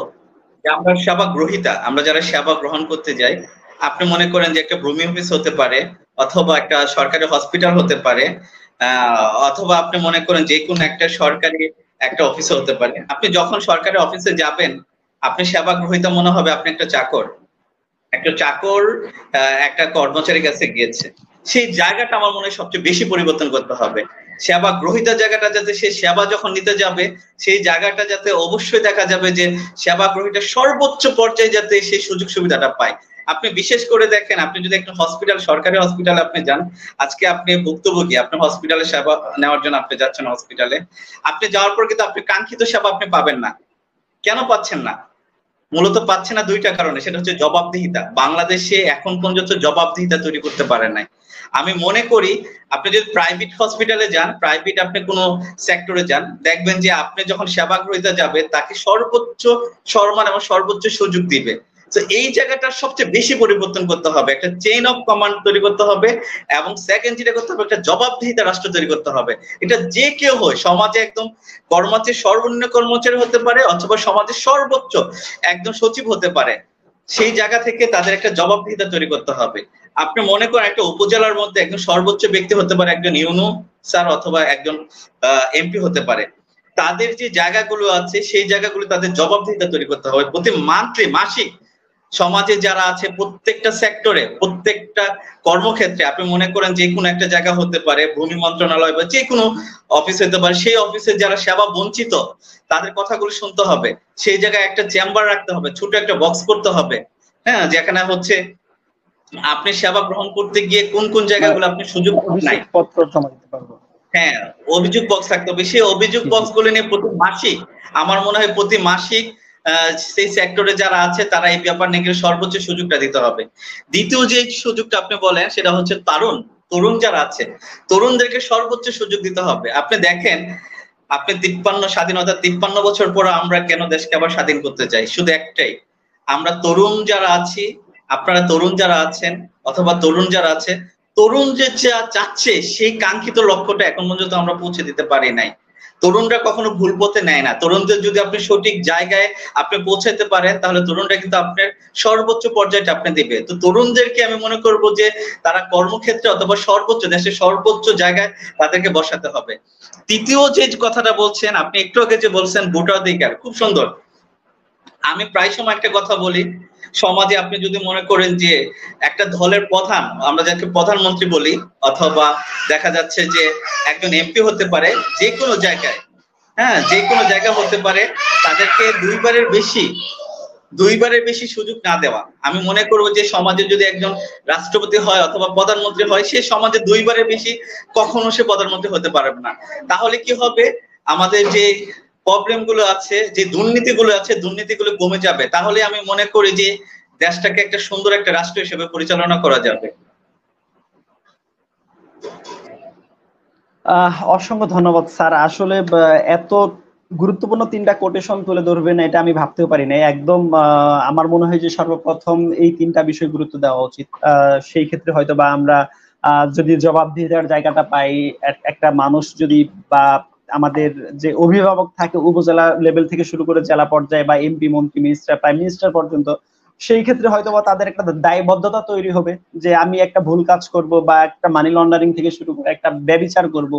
যে আমরা সেবা গ্রহীতা। আমরা যারা সেবা গ্রহণ করতে যাই, আপনি মনে করেন যে একটা ভূমি অফিস হতে পারে, অথবা একটা সরকারি হসপিটাল হতে পারে, অথবা আপনি মনে করেন যে কোনো একটা সরকারি একটা অফিসে হতে পারে। আপনি যখন সরকারি অফিসে যাবেন, আপনি সেবা গ্রহীতা মনে হবে আপনি একটা চাকর। একটা কর্মচারীর কাছে গিয়েছে। সেই জায়গাটা আমার মনে হয় সবচেয়ে বেশি পরিবর্তন করতে হবে। সেবা গ্রহীতার জায়গাটা যাতে, সে সেবা যখন নিতে যাবে, সেই জায়গাটা যাতে অবশ্যই দেখা যাবে যে সেবা গ্রহীতা সর্বোচ্চ পর্যায়ে যাতে সেই সুযোগ সুবিধাটা পায়। আপনি বিশেষ করে দেখেন, আপনি যদি একটা হসপিটাল, সরকারি হসপিটালে আপনি যান, আজকে আপনি ভুক্তভোগী, আপনি হসপিটালে সেবা নেওয়ার জন্য আপনি যাচ্ছেন হসপিটালে, আপনি যাওয়ার পর কিন্তু আপনি কাঙ্ক্ষিত সেবা আপনি পাবেন না। কেন পাচ্ছেন না? মূলত পাচ্ছে না দুইটা কারণে, সেটা হচ্ছে জবাবদিহিতা। বাংলাদেশে এখন পর্যন্ত জবাবদিহিতা তৈরি করতে পারে নাই। আমি মনে করি আপনি যদি প্রাইভেট হসপিটালে যান, প্রাইভেট আপনি কোনো সেক্টরে যান, দেখবেন যে আপনি যখন সেবা গ্রহীতা যাবে তাকে সর্বোচ্চ সম্মান এবং সর্বোচ্চ সুযোগ দিবে। তো এই জায়গাটা সবচেয়ে বেশি পরিবর্তন করতে হবে, একটা চেইন অফ কমান্ড তৈরি করতে হবে, এবং সেকেন্ড যেটা করতে হবে, একটা জবাবদিহিতা রাষ্ট্র তৈরি করতে হবে। এটা যে কেউ হয়, সমাজে একদম কর্মচারী, সর্বনিম্ন কর্মচারী হতে পারে, অথবা সমাজের সর্বোচ্চ একদম সচিব হতে পারে, সেই জায়গা থেকে তাদের একটা জবাবদিহিতা তৈরি করতে হবে। আপনি মনে করেন একটা উপজেলার মধ্যে একজন সর্বোচ্চ ব্যক্তি হতে পারে একজন ইউনো স্যার, অথবা একজন এমপি হতে পারে। তাদের যে জায়গাগুলো আছে সেই জায়গাগুলো তাদের জবাবদিহিতা তৈরি করতে হবে প্রতি মান্থলি, মাসিক। সমাজে যারা আছে প্রত্যেকটা সেক্টরে, প্রত্যেকটা কর্মক্ষেত্রে, আপনি মনে করেন যে কোনো একটা জায়গা হতে পারে ভূমি মন্ত্রণালয় বা যে কোনো অফিস হতে পারে, সেই অফিসে যারা সেবা বঞ্চিত তাদের কথাগুলো শুনতে হবে। সেই জায়গায় একটা চেম্বার রাখতে হবে, ছোট একটা বক্স করতে হবে, হ্যাঁ, যেখানে হচ্ছে আপনি সেবা গ্রহণ করতে গিয়ে কোন কোন জায়গাগুলো আপনি সুযোগ নাই, পত্র জমা দিতে পারবো। হ্যাঁ, অভিযোগ বক্স থাকতে হবে। সেই অভিযোগ বক্স গুলো নিয়ে প্রতি মাসিক, আমার মনে হয় প্রতি মাসিক সেই সেক্টরে যারা আছে তারা এই ব্যাপার নিয়ে সর্বোচ্চ সুযোগটা দিতে হবে। দ্বিতীয় যে সুযোগটা আপনি বলেন সেটা হচ্ছে তরুণ যারা আছে, তরুণদেরকে সর্বোচ্চ সুযোগ দিতে হবে। আপনি দেখেন, আপনি স্বাধীনতা 53 বছর পর আমরা কেন দেশকে আবার স্বাধীন করতে চাই? শুধু একটাই, আমরা তরুণ যারা আছি, আপনারা তরুণ যারা আছেন অথবা তরুণ যারা আছে, তরুণ যে যা চাচ্ছে সেই কাঙ্ক্ষিত লক্ষ্যটা এখন পর্যন্ত আমরা পৌঁছে দিতে পারি নাই। তরুণরা কখনো ভুল পথে নেয় না। তরুণদের যদি আপনি সঠিক জায়গায় আপনি পৌঁছাতে পারেন, তাহলে তরুণরা কিন্তু আপনার সর্বোচ্চ পর্যায়টা আপনি দিবে। তো তরুণদেরকে আমি মনে করব যে তারা কর্মক্ষেত্রে অথবা সর্বোচ্চ, দেশের সর্বোচ্চ জায়গায় তাদেরকে বসাতে হবে। তৃতীয় যে কথাটা বলছেন আপনি, একটু আগে যে বলছেন ভোটাধিকার, খুব সুন্দর। আমি প্রায় সময় একটা কথা বলি, সমাজে আপনি যদি মনে করেন যে একটা দলের প্রধান, আমরা যাকে প্রধানমন্ত্রী বলি, অথবা দেখা যাচ্ছে যে একজন এমপি হতে পারে যে কোনো জায়গায়, হ্যাঁ, যে কোনো জায়গা হতে পারে, তাদেরকে দুইবারের বেশি সুযোগ না দেওয়া। আমি মনে করবো যে সমাজে যদি একজন রাষ্ট্রপতি হয় অথবা প্রধানমন্ত্রী হয়, সে সমাজে দুইবারের বেশি কখনো সে প্রধানমন্ত্রী হতে পারবে না। তাহলে কি হবে, আমাদের যে প্রবলেম গুলো আছে, যে দুর্নীতিগুলো আছে, দুর্নীতিগুলো কমে যাবে। তাহলে আমি মনে করি যে দেশটাকে একটা সুন্দর একটা রাষ্ট্র হিসেবে পরিচালনা করা যাবে। অসংখ্য ধন্যবাদ স্যার। আসলে এত গুরুত্বপূর্ণ 3টা কোটেশন তুলে ধরবেন এটা আমি ভাবতেও পারি নাই। একদম আমার মনে হয় যে সর্বপ্রথম এই 3টা বিষয় গুরুত্ব দেওয়া উচিত। সেই ক্ষেত্রে হয়তো বা আমরা যদি জবাবদিহিতার জায়গাটা পাই, একটা মানুষ যদি বা আমাদের যে অভিভাবক থাকে উপজেলা লেভেল থেকে শুরু করে জেলা পর্যায়ে বা এমপি, মন্ত্রী, মিনিস্টার, প্রাইম মিনিস্টার পর্যন্ত, সেই ক্ষেত্রে হয়তো বা তাদের একটা দায়বদ্ধতা তৈরি হবে যে আমি একটা ভুল কাজ করব বা একটা মানি লন্ডারিং থেকে শুরু করে একটা ব্যভিচার করব,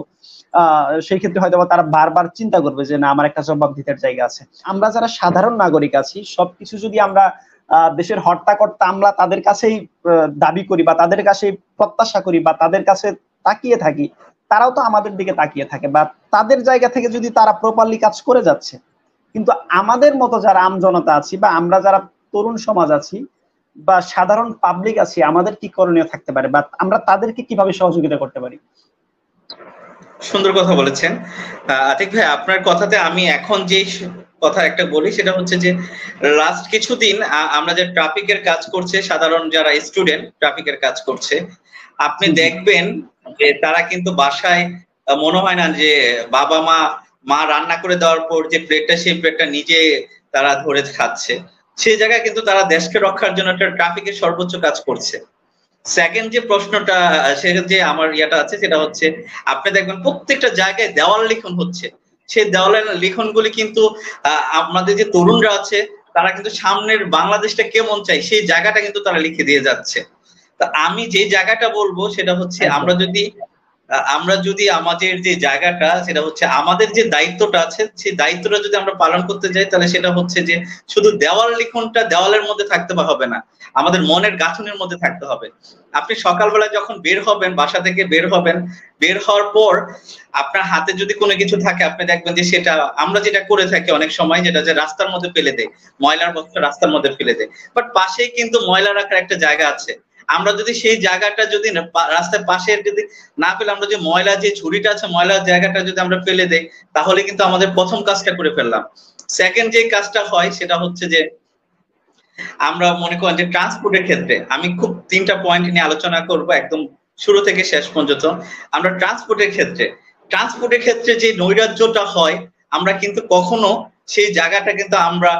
সেই ক্ষেত্রে হয়তো তারা বারবার চিন্তা করবে যে না, আমার একটা জবাবদিহিতার জায়গা আছে। আমরা যারা সাধারণ নাগরিক আছি, সবকিছু যদি আমরা দেশের হর্তাকর্তা আমরা তাদের কাছেই দাবি করি বা তাদের কাছে প্রত্যাশা করি বা তাদের কাছে তাকিয়ে থাকি, তারাও তো আমাদের দিকে তাকিয়ে থাকে বা তাদের জায়গা থেকে যদি তারা প্রপারলি কাজ করে যাচ্ছে। কিন্তু আমাদের মতো যারা আমজনতা আছি বা আমরা যারা তরুণ সমাজ আছি বা সাধারণ পাবলিক আছি, আমাদের কি করণীয় থাকতে পারে বা আমরা তাদেরকে কিভাবে সহযোগিতা করতে পারি? সুন্দর কথা বলেছেন আতিক ভাই। আপনার কথাতে আমি এখন যে কথা একটা বলি সেটা হচ্ছে যে লাস্ট কিছুদিন আমরা যে ট্রাফিকের কাজ করছে, সাধারণ যারা স্টুডেন্ট ট্রাফিকের কাজ করছে, আপনি দেখবেন যে তারা কিন্তু বাসায় মনে হয় না যে বাবা মা রান্না করে দেওয়ার পর যে প্লেটটা, সেই প্লেটটা নিজে তারা ধরে খাচ্ছে। সেই জায়গায় কিন্তু তারা দেশকে রক্ষার জন্য একটা ট্রাফিকের সর্বোচ্চ কাজ করছে। সেকেন্ড যে প্রশ্নটা, সেটা যে আমার ইয়াটা আছে সেটা হচ্ছে, আপনি দেখবেন প্রত্যেকটা জায়গায় দেওয়াল লিখন হচ্ছে। সেই দেওয়ালের লিখনগুলি কিন্তু আমাদের যে তরুণরা আছে তারা কিন্তু সামনের বাংলাদেশটা কেমন চাই সেই জায়গাটা কিন্তু তারা লিখে দিয়ে যাচ্ছে। তা আমি যে জায়গাটা বলবো সেটা হচ্ছে, আমরা যদি আমাদের যে জায়গাটা, সেটা হচ্ছে আমাদের যে দায়িত্বটা আছে, সেই দায়িত্বটা যদি আমরা পালন করতে যাই, তাহলে সেটা হচ্ছে যে শুধু দেওয়াল লিখনটা দেওয়ালের মধ্যে থাকতে হবে না, আমাদের মনের গাঁথুনির মধ্যে থাকতে হবে। আপনি সকালবেলা যখন বের হবেন, বাসা থেকে বের হবেন, বের হওয়ার পর আপনার হাতে যদি কোনো কিছু থাকে, আপনি দেখবেন যে সেটা আমরা যেটা করে থাকি অনেক সময়, যেটা যে রাস্তার মধ্যে ফেলে দেয়, ময়লার বস্তা রাস্তার মধ্যে ফেলে দেয়, বাট পাশেই কিন্তু ময়লা রাখার একটা জায়গা আছে। আমরা যদি সেই জায়গাটা যদি রাস্তার পাশে যদি না ফেলে, আমরা যে ময়লা যে ঝুড়িটা আছে, ময়লার জায়গাটা যদি আমরা ফেলে দেই, তাহলে কিন্তু আমাদের প্রথম কাজটা করে ফেললাম। সেকেন্ড যে কাজটা হয় সেটা হচ্ছে যে আমরা মনে করেন যে ট্রান্সপোর্টের ক্ষেত্রে আমি খুব 3টা পয়েন্ট নিয়ে আলোচনা করব একদম শুরু থেকে শেষ পর্যন্ত। আমরা ট্রান্সপোর্টের ক্ষেত্রে যে নৈরাজ্যটা হয়, আমরা কিন্তু কখনো সেই জায়গাটা কিন্তু আমরা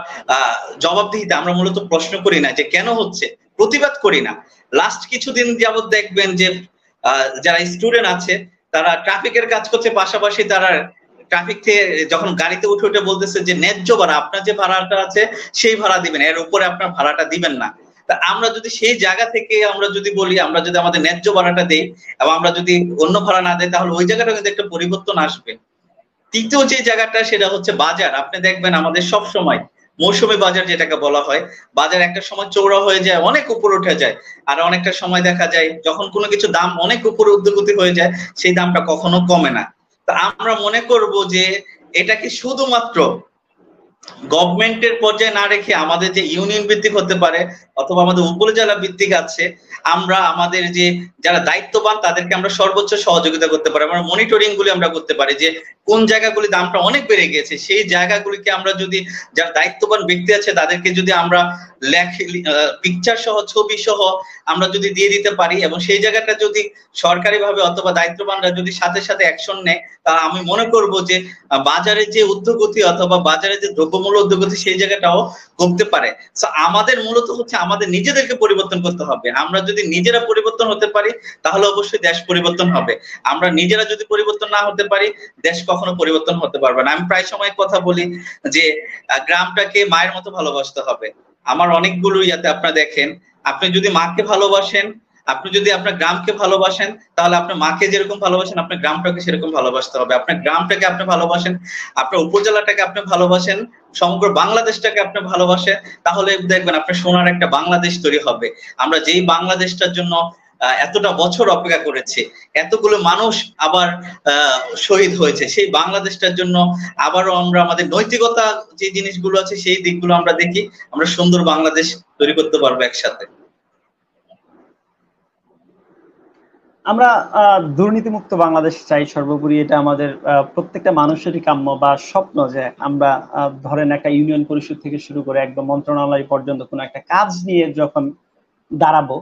জবাবদিহিতা আমরা মূলত প্রশ্ন করি না যে কেন হচ্ছে, প্রতিবাদ করি না। লাস্ট কিছুদিন যাবত দেখবেন যে যারা স্টুডেন্ট আছে তারা ট্রাফিকের কাজ করছে, পাশাপাশি তারা ট্রাফিক থেকে যখন গাড়িতে উঠে উঠে বলতেছে যে ন্যায্য ভাড়া, আপনার যে ভাড়াটা আছে সেই ভাড়া দিবেন, এর উপরে আপনার ভাড়াটা দিবেন না। তা আমরা যদি সেই জায়গা থেকে আমরা যদি বলি, আমরা যদি আমাদের ন্যায্য ভাড়াটা দেই এবং আমরা যদি অন্য ভাড়া না দেই, তাহলে ওই জায়গাটা কিন্তু একটা পরিবর্তন আসবে। তৃতীয় যে জায়গাটা সেটা হচ্ছে বাজার। আপনি দেখবেন আমাদের সব সময় মৌসুমী বাজার যেটাকে বলা হয়, বাজার একটা সময় চৌড়া হয়ে যায়, অনেক উপরে উঠে যায়, আর অনেকটা সময় দেখা যায় যখন কোনো কিছু দাম অনেক উপরে ঊর্ধ্বগতি হয়ে যায় সেই দামটা কখনো কমে না। তা আমরা মনে করব যে এটাকে শুধুমাত্র গভর্নমেন্টের পর্যায়ে না রেখে আমাদের যে ইউনিয়ন ভিত্তিক হতে পারে অথবা আমাদের উপজেলা ভিত্তিক আছে, আমরা আমাদের যে যারা দায়িত্ববান তাদেরকে আমরা সর্বোচ্চ সহযোগিতা করতে পারি। আমরা মনিটরিং গুলি আমরা করতে পারি যে কোন জায়গাগুলি দামটা অনেক বেড়ে গেছে, সেই জায়গাগুলিকে আমরা যদি যারা দায়িত্ববান ব্যক্তি আছে তাদেরকে যদি আমরা পিকচার সহ ছবি সহ আমরা যদি দিয়ে দিতে পারি এবং সেই জায়গাটা যদি সরকারি ভাবে অথবা দায়িত্ববানরা যদি সাথে সাথে অ্যাকশন নেয়, তা আমি মনে করব যে বাজারের যে ঊর্ধ্বগতি অথবা বাজারের যে দ্রব্যমূল্য ঊর্ধ্বগতি সেই জায়গাটাও কমতে পারে। সো আমাদের মূলত হচ্ছে আমাদের নিজেদেরকে পরিবর্তন করতে হবে। আমরা যদি নিজেরা পরিবর্তন হতে পারি তাহলে অবশ্যই দেশ পরিবর্তন হবে। আমরা নিজেরা যদি পরিবর্তন না হতে পারি দেশ কখনো পরিবর্তন হতে পারবে না। আমি প্রায় সময় কথা বলি যে গ্রামটাকে মায়ের মতো ভালোবাসতে হবে। আমার অনেকগুলো ইয়াতে আপনারা দেখেন, আপনি যদি মাকে ভালোবাসেন, আপনি যদি আপনার গ্রামকে ভালোবাসেন, তাহলে আপনার মাকে যেরকম ভালোবাসেন আপনার গ্রামটাকে সেরকম ভালোবাসতে হবে। আপনার গ্রামটাকে আপনি ভালোবাসেন, আপনার উপজেলাটাকে আপনি ভালোবাসেন, সমগ্র বাংলাদেশটাকে আপনি ভালোবাসেন, তাহলে দেখবেন আপনার সোনার একটা বাংলাদেশ তৈরি হবে। আমরা যেই বাংলাদেশটার জন্য এতটা বছর অপেক্ষা করেছি, এতগুলো মানুষ আবার শহীদ হয়েছে, সেই বাংলাদেশটার জন্য আবারও আমরা আমাদের নৈতিকতা যে জিনিসগুলো আছে সেই দিকগুলো আমরা দেখি, আমরা সুন্দর বাংলাদেশ তৈরি করতে পারবো একসাথে। আমরা দুর্নীতিমুক্ত বাংলাদেশ চাই সর্বোপরি, এটা আমাদের প্রত্যেকটা মানুষেরই কাম্য বা স্বপ্ন যে আমরা ধরেন একটা ইউনিয়ন পরিষদ থেকে শুরু করে একদম মন্ত্রণালয় পর্যন্ত কোনো একটা কাজ নিয়ে যখন দাঁড়াবো,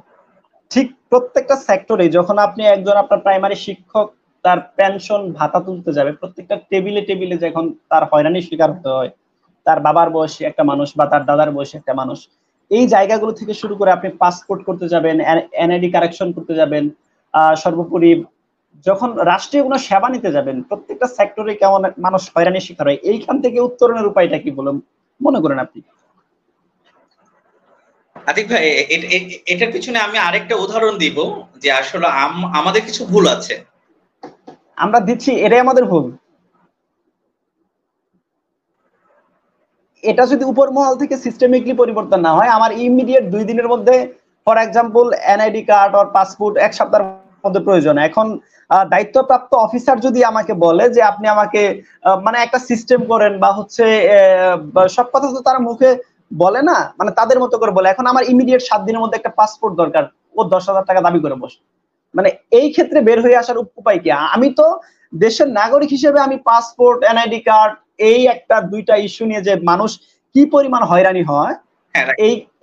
ঠিক প্রত্যেকটা সেক্টরে যখন আপনি একজন আপনার প্রাইমারি শিক্ষক তার পেনশন ভাতা তুলতে যাবে, প্রত্যেকটা টেবিলে টেবিলে যখন তার হয়রানির শিকার হতে হয়, তার বাবার বয়সী একটা মানুষ বা তার দাদার বয়সী একটা মানুষ, এই জায়গাগুলো থেকে শুরু করে আপনি পাসপোর্ট করতে যাবেন, এনআইডি কারেকশন করতে যাবেন, সর্বোপরি যখন রাষ্ট্রীয় কোনো সেবা নিতে যাবেন, প্রত্যেকটা সেক্টরে কেমন মানুষ হয়রানির শিকার হয়। এইখান থেকে উত্তরণের উপায়টা কি বলে মনে করেন আপনি? আতিক ভাই, এটার পিছনে আমি আরেকটা উদাহরণ দিব যে আসলে আমাদের কিছু ভুল আছে, আমরা দিচ্ছি, এটাই আমাদের ভুল। এটা যদি উপর মহল থেকে সিস্টেমিকলি পরিবর্তন না হয়, আমার ইমিডিয়েট 2 দিনের মধ্যে ফর এক্সাম্পল এনআইডি কার্ড আর পাসপোর্ট এক সপ্তাহের মধ্যে প্রয়োজন। এখন দায়িত্বপ্রাপ্ত অফিসার যদি আমাকে বলে যে আপনি আমাকে মানে একটা সিস্টেম করেন বা হচ্ছে সব কথা তো তারা মুখে বলে না, মানে তাদের মতো করে বলে। এখন আমার ইমিডিয়েট 7 দিনের মধ্যে একটা পাসপোর্ট দরকার, ও 10,000 টাকা দাবি করে বসে। মানে এই ক্ষেত্রে বের হয়ে আসার উপায় কি? আমি তো দেশের নাগরিক হিসেবে আমি পাসপোর্ট, এনআইডি কার্ড, এই একটা দুইটা ইস্যু নিয়ে যে মানুষ কি পরিমাণ হয়রানি হয়,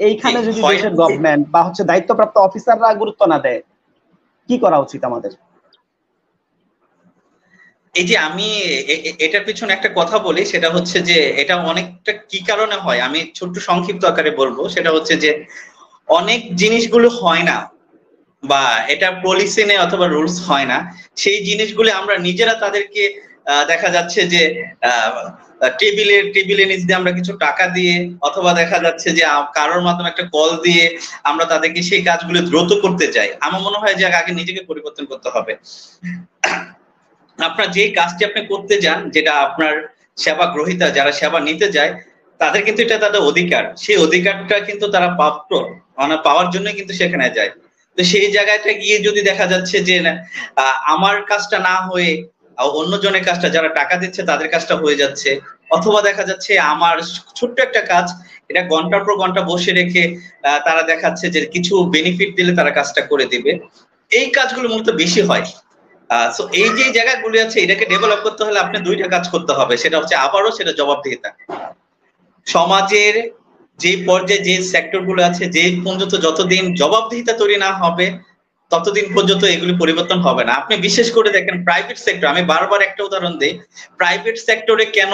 এইখানে যদি দেশের গভর্নমেন্ট বা হচ্ছে দায়িত্বপ্রাপ্ত অফিসাররা গুরুত্ব না দেয়, কি করা উচিত আমাদের? এই যে আমি এটার পিছনে একটা কথা বলি, সেটা হচ্ছে যে এটা অনেকটা কি কারণে হয় আমি ছোট্ট সংক্ষিপ্ত আকারে বলবো। সেটা হচ্ছে যে অনেক জিনিসগুলো হয় না বা এটা পলিসি নেই অথবা রুলস হয় না, সেই জিনিসগুলো আমরা নিজেরা তাদেরকে দেখা যাচ্ছে যে টেবিলে নিচ দিয়ে আমরা কিছু টাকা দিয়ে অথবা দেখা যাচ্ছে যে কারোর মাধ্যমে একটা কল দিয়ে আমরা তাদেরকে সেই কাজগুলো দ্রুত করতে চাই। আমার মনে হয় যে আগে নিজেকে পরিবর্তন করতে হবে। আপনার যে কাজটি আপনি করতে যান, যেটা আপনার সেবা গ্রহীতা যারা সেবা নিতে যায় তাদের কিন্তু এটা তাদের অধিকার, সেই অধিকারটা কিন্তু তারা প্রাপ্ত, মানে পাওয়ার জন্য কিন্তু সেখানে যায়। তো সেই জায়গাটা গিয়ে যদি দেখা যাচ্ছে যে আমার কাজটা না হয়ে অন্যজনের কাজটা, যারা টাকা দিচ্ছে তাদের কাজটা হয়ে যাচ্ছে, অথবা দেখা যাচ্ছে আমার ছোট্ট একটা কাজ এটা ঘন্টার পর ঘন্টা বসে রেখে তারা দেখাচ্ছে যে কিছু বেনিফিট দিলে তারা কাজটা করে দিবে, এই কাজগুলো মূলত বেশি হয়। সো এই যে জায়গাগুলি আছে এটাকে ডেভেলপ করতে হলে আপনি 2টা কাজ করতে হবে, সেটা হচ্ছে আবারও সেটা জবাবদিহিতা। সমাজের যে পর্যায়ে যে সেক্টর গুলো আছে, যে পর্যন্ত যতদিন জবাবদিহিতা তৈরি না হবে ততদিন পর্যন্ত এগুলি পরিবর্তন হবে না। আপনি বিশেষ করে দেখেন প্রাইভেট সেক্টর, আমি বারবার একটা উদাহরণ দিই, প্রাইভেট সেক্টরে কেন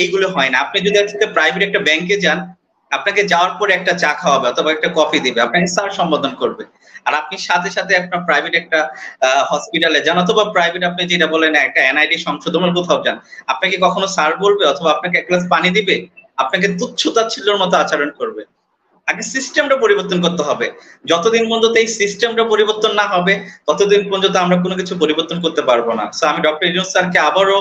এইগুলো হয় না। আপনি যদি আজকে প্রাইভেট একটা ব্যাংকে যান, আপনাকে যাওয়ার পরে একটা চা খাওয়াবে অথবা একটা কফি দিবে, আপনাকে স্যার সম্বোধন করবে। আর আপনি সাথে সাথে আপনার প্রাইভেট একটা হসপিটালে যান অথবা প্রাইভেট আপনি যেটা বলেন একটা এনআইডি সংশোধনের কোথাও যান, আপনাকে কখনো স্যার বলবে অথবা আপনাকে এক গ্লাস পানি দিবে? আপনাকে তুচ্ছ তাচ্ছিল্যের মতো আচরণ করবে। আগে সিস্টেমটা পরিবর্তন করতে হবে। যতদিন পর্যন্ত এই সিস্টেমটা পরিবর্তন না হবে ততদিন পর্যন্ত আমরা কোনো কিছু পরিবর্তন করতে পারবো না। সো আমি ডক্টর ইউনূস স্যারকে আবারও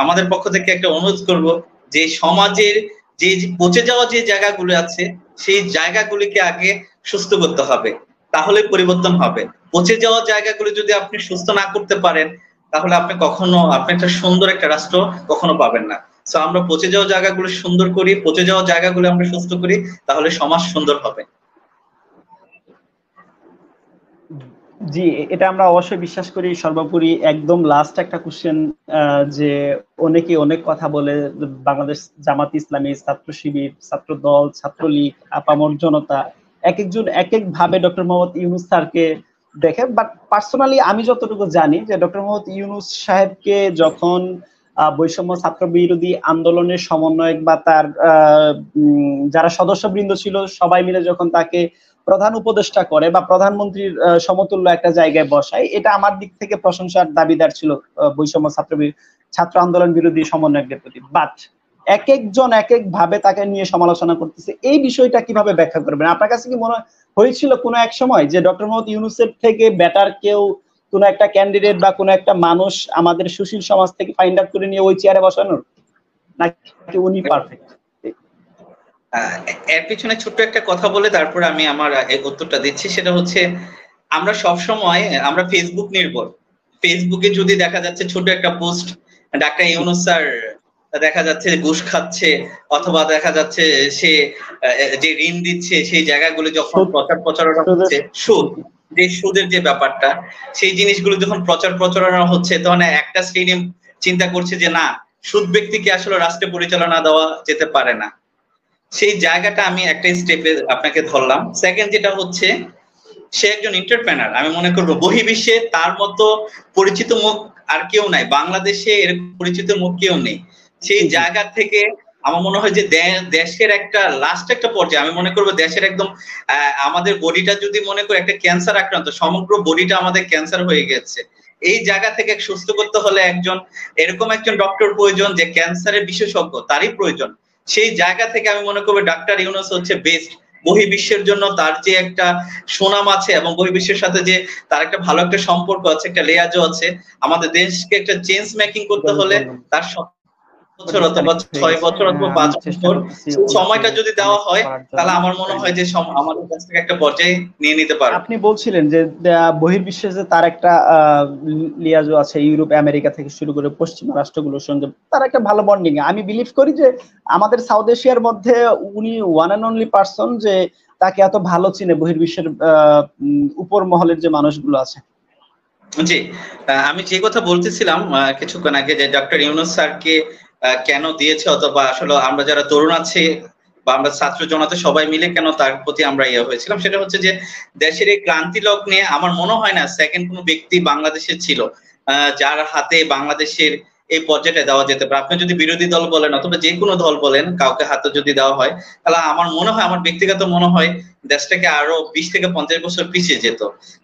আমাদের পক্ষ থেকে একটা অনুরোধ করব যে সমাজের যে পচে যাওয়া যে জায়গাগুলো আছে সেই জায়গাগুলিকে আগে সুস্থ করতে হবে, তাহলে পরিবর্তন হবে। পচে যাওয়া জায়গাগুলো যদি আপনি সুস্থ না করতে পারেন তাহলে আপনি একটা সুন্দর একটা রাষ্ট্র কখনো পাবেন না। সো আমরা পচে যাওয়া জায়গাগুলো সুন্দর করি, পচে যাওয়া জায়গাগুলো আমরা সুস্থ করি, তাহলে সমাজ সুন্দর হবে। জি, এটা আমরা অবশ্যই বিশ্বাস করি। সর্বোপরি একদম লাস্ট একটা কোশ্চেন, যে অনেকে অনেক কথা বলে, বাংলাদেশ জামাত ইসলামী, ছাত্র শিবির, ছাত্র দল, ছাত্রলীগ, আপামর জনতা এক একজন এক এক ভাবে ডক্টর মোহাম্মদ ইউনূস স্যারকে দেখে। বাট পার্সোনালি আমি যতটুকু জানি যে ডক্টর মোহাম্মদ ইউনূস সাহেবকে যখন বৈষম্য ছাত্র বিরোধী আন্দোলনের সমন্বয়ক বা তার যারা সদস্যবৃন্দ ছিল সবাই মিলে যখন তাকে প্রধান উপদেষ্টা করে বা প্রধানমন্ত্রীর সমতুল্য একটা জায়গায় বসায়, এটা আমার দিক থেকে প্রশংসার দাবিদার ছিল বৈষম্য ছাত্র আন্দোলন বিরোধী সমন্বয়কদের প্রতি। বাট এক একজন এক এক ভাবে তাকে নিয়ে সমালোচনা করতেছে, এই বিষয়টা কিভাবে ব্যাখ্যা করবেন? আপনার কাছে কি মনে হয়েছিল কোনো এক সময় যে ডক্টর মোহাম্মদ ইউনূসের থেকে বেটার কেউ, কোন একটা ক্যান্ডিডেট বা কোন একটা মানুষ আমাদের সুশীল সমাজ থেকে ফাইন্ড আউট করে নিয়ে ওই চেয়ারে বসানোর, নাকি উনি পারফেক্ট? এর পিছনে ছোট্ট একটা কথা বলে তারপরে আমি আমার উত্তরটা দিচ্ছি। সেটা হচ্ছে আমরা সব সময় আমরা ফেসবুক নির্ভর। ফেসবুকে যদি দেখা যাচ্ছে ছোট একটা পোস্ট, ডাক্তার ইউনূস স্যার দেখা যাচ্ছে ঘুষ খাচ্ছে অথবা দেখা যাচ্ছে সে যে ঋণ দিচ্ছে, সেই জায়গাগুলো যখন প্রচারণা হচ্ছে, সুদের যে ব্যাপারটা, সেই জিনিসগুলো যখন প্রচারণা হচ্ছে তখন একটা শ্রেণী চিন্তা করছে যে না, সুদ ব্যক্তিকে আসলে রাষ্ট্রে পরিচালনা দেওয়া যেতে পারে না। সেই জায়গাটা আমি একটা স্টেপে আপনাকে ধরলাম। সেকেন্ড যেটা হচ্ছে, সে একজন এন্টারপ্রেনার। আমি মনে করবো বহির্বিশ্বে তার মতো পরিচিত মুখ আর কেউ নাই, বাংলাদেশে এরকম পরিচিত মুখ কেউ নেই। সেই জায়গা থেকে আমার মনে হয় যে দেশের একটা লাস্ট একটা পর্যায়ে আমি মনে করবো দেশের একদম আমাদের বডিটা যদি মনে করি একটা ক্যান্সার আক্রান্ত, সমগ্র বডিটা আমাদের ক্যান্সার হয়ে গেছে। এই জায়গা থেকে সুস্থ করতে হলে এরকম একজন ডক্টর প্রয়োজন যে ক্যান্সারের বিশেষজ্ঞ, তারই প্রয়োজন। সেই জায়গা থেকে আমি মনে করবো ডাক্তার ইউনূস হচ্ছে বেস্ট। বহির্বিশ্বের জন্য তার যে একটা সুনাম আছে এবং বহির্বিশ্বের সাথে যে তার একটা ভালো একটা সম্পর্ক আছে, একটা লেয়াজও আছে। আমাদের দেশকে একটা চেঞ্জ মেকিং করতে হলে তার বছর অথবা 6 বছর অথবা 5 বছর সময়টা যদি দেওয়া হয় তাহলে আমার মনে হয় যে আমাদের কাছ থেকে একটা পর্যায়ে নিয়ে নিতে পারে। আপনি বলছিলেন যে বহির্বিশ্বে যে তার একটা লিয়াজো আছে, ইউরোপ আমেরিকা থেকে শুরু করে পশ্চিমা রাষ্ট্রগুলোর সঙ্গে তার একটা ভালো বন্ডিং। আমি বিলিভ করি যে আমাদের সাউথ এশিয়ার মধ্যে উনি ওয়ান এন্ড অনলি পারসন যে তাকে এত ভালো চিনে বহির্বিশ্বের উপর মহলের যে মানুষগুলো আছে। জি, আমি যে কথা বলতেছিলাম কিছুক্ষণ আগে যে ডক্টর ইউনূস স্যারকে কেন দিয়েছে, অথবা আসলে আমরা যারা তরুণ আছি বা আমরা ছাত্র জনতা সবাই মিলে কেন তার প্রতি আমরা হয়েছিলাম, সেটা হচ্ছে যে দেশের এই ক্রান্তি লগ্নে আমার মনে হয় না সেকেন্ড কোনো ব্যক্তি বাংলাদেশে ছিল যার হাতে বাংলাদেশের এই পর্যায়টা দেওয়া যেতে পারে। আপনি যদি বিরোধী দল বলেন অথবা যে কোনো দল বলেন, কাউকে হাতে যদি দেওয়া হয় তাহলে আমার মনে হয়, আমার ব্যক্তিগত মনে হয় দেশটাকে আরো 20 থেকে 50 বছর পিছিয়ে যেত।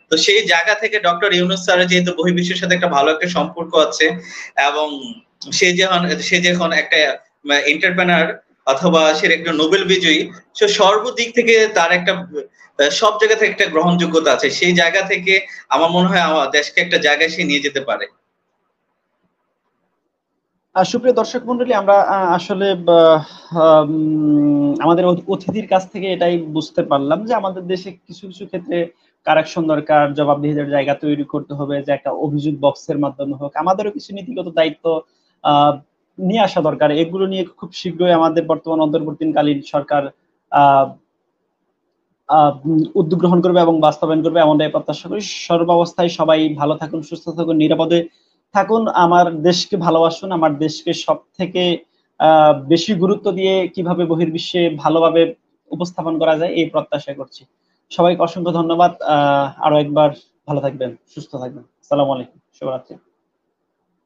তো সেই জায়গা থেকে ডক্টর ইউনূস স্যারের যেহেতু বহির্বিশ্বের সাথে একটা ভালো একটা সম্পর্ক আছে এবং সে যখন একটা এন্টারপ্রেনার অথবা সে একটা নোবেল বিজয়ী, সে সর্বদিক থেকে তার একটা সব জায়গা থেকে একটা গ্রহণযোগ্যতা আছে। সেই জায়গা থেকে আমার মনে হয় আমার দেশকে একটা জায়গায় সে নিয়ে যেতে পারে। সুপ্রিয় দর্শক মন্ডলী, আমরা আসলে আমাদের অতিথির কাছ থেকে এটাই বুঝতে পারলাম যে আমাদের দেশে কিছু কিছু ক্ষেত্রে কারেকশন দরকার, জবাবদিহিতার জায়গা তৈরি করতে হবে, যে একটা অভিযোগ বক্সের মাধ্যমে হোক। আমাদেরও কিছু নীতিগত দায়িত্ব নিয়ে আসা দরকার। এগুলো নিয়ে খুব শীঘ্রই আমাদের বর্তমান অন্তর্বর্তীকালীন সরকার উদ্যোগ গ্রহণ করবে এবং বাস্তবায়ন করবে, এমনটাই প্রত্যাশা করি। সর্বাবস্থায় সবাই ভালো থাকুন, সুস্থ থাকুন, নিরাপদে থাকুন, আমার দেশকে ভালোবাসুন। আমার দেশকে সব থেকে বেশি গুরুত্ব দিয়ে কিভাবে বহির্বিশ্বে ভালোভাবে উপস্থাপন করা যায় এই প্রত্যাশা করছি। সবাইকে অসংখ্য ধন্যবাদ। আরো একবার ভালো থাকবেন, সুস্থ থাকবেন। আসসালামু আলাইকুম, শুভরাত্রি।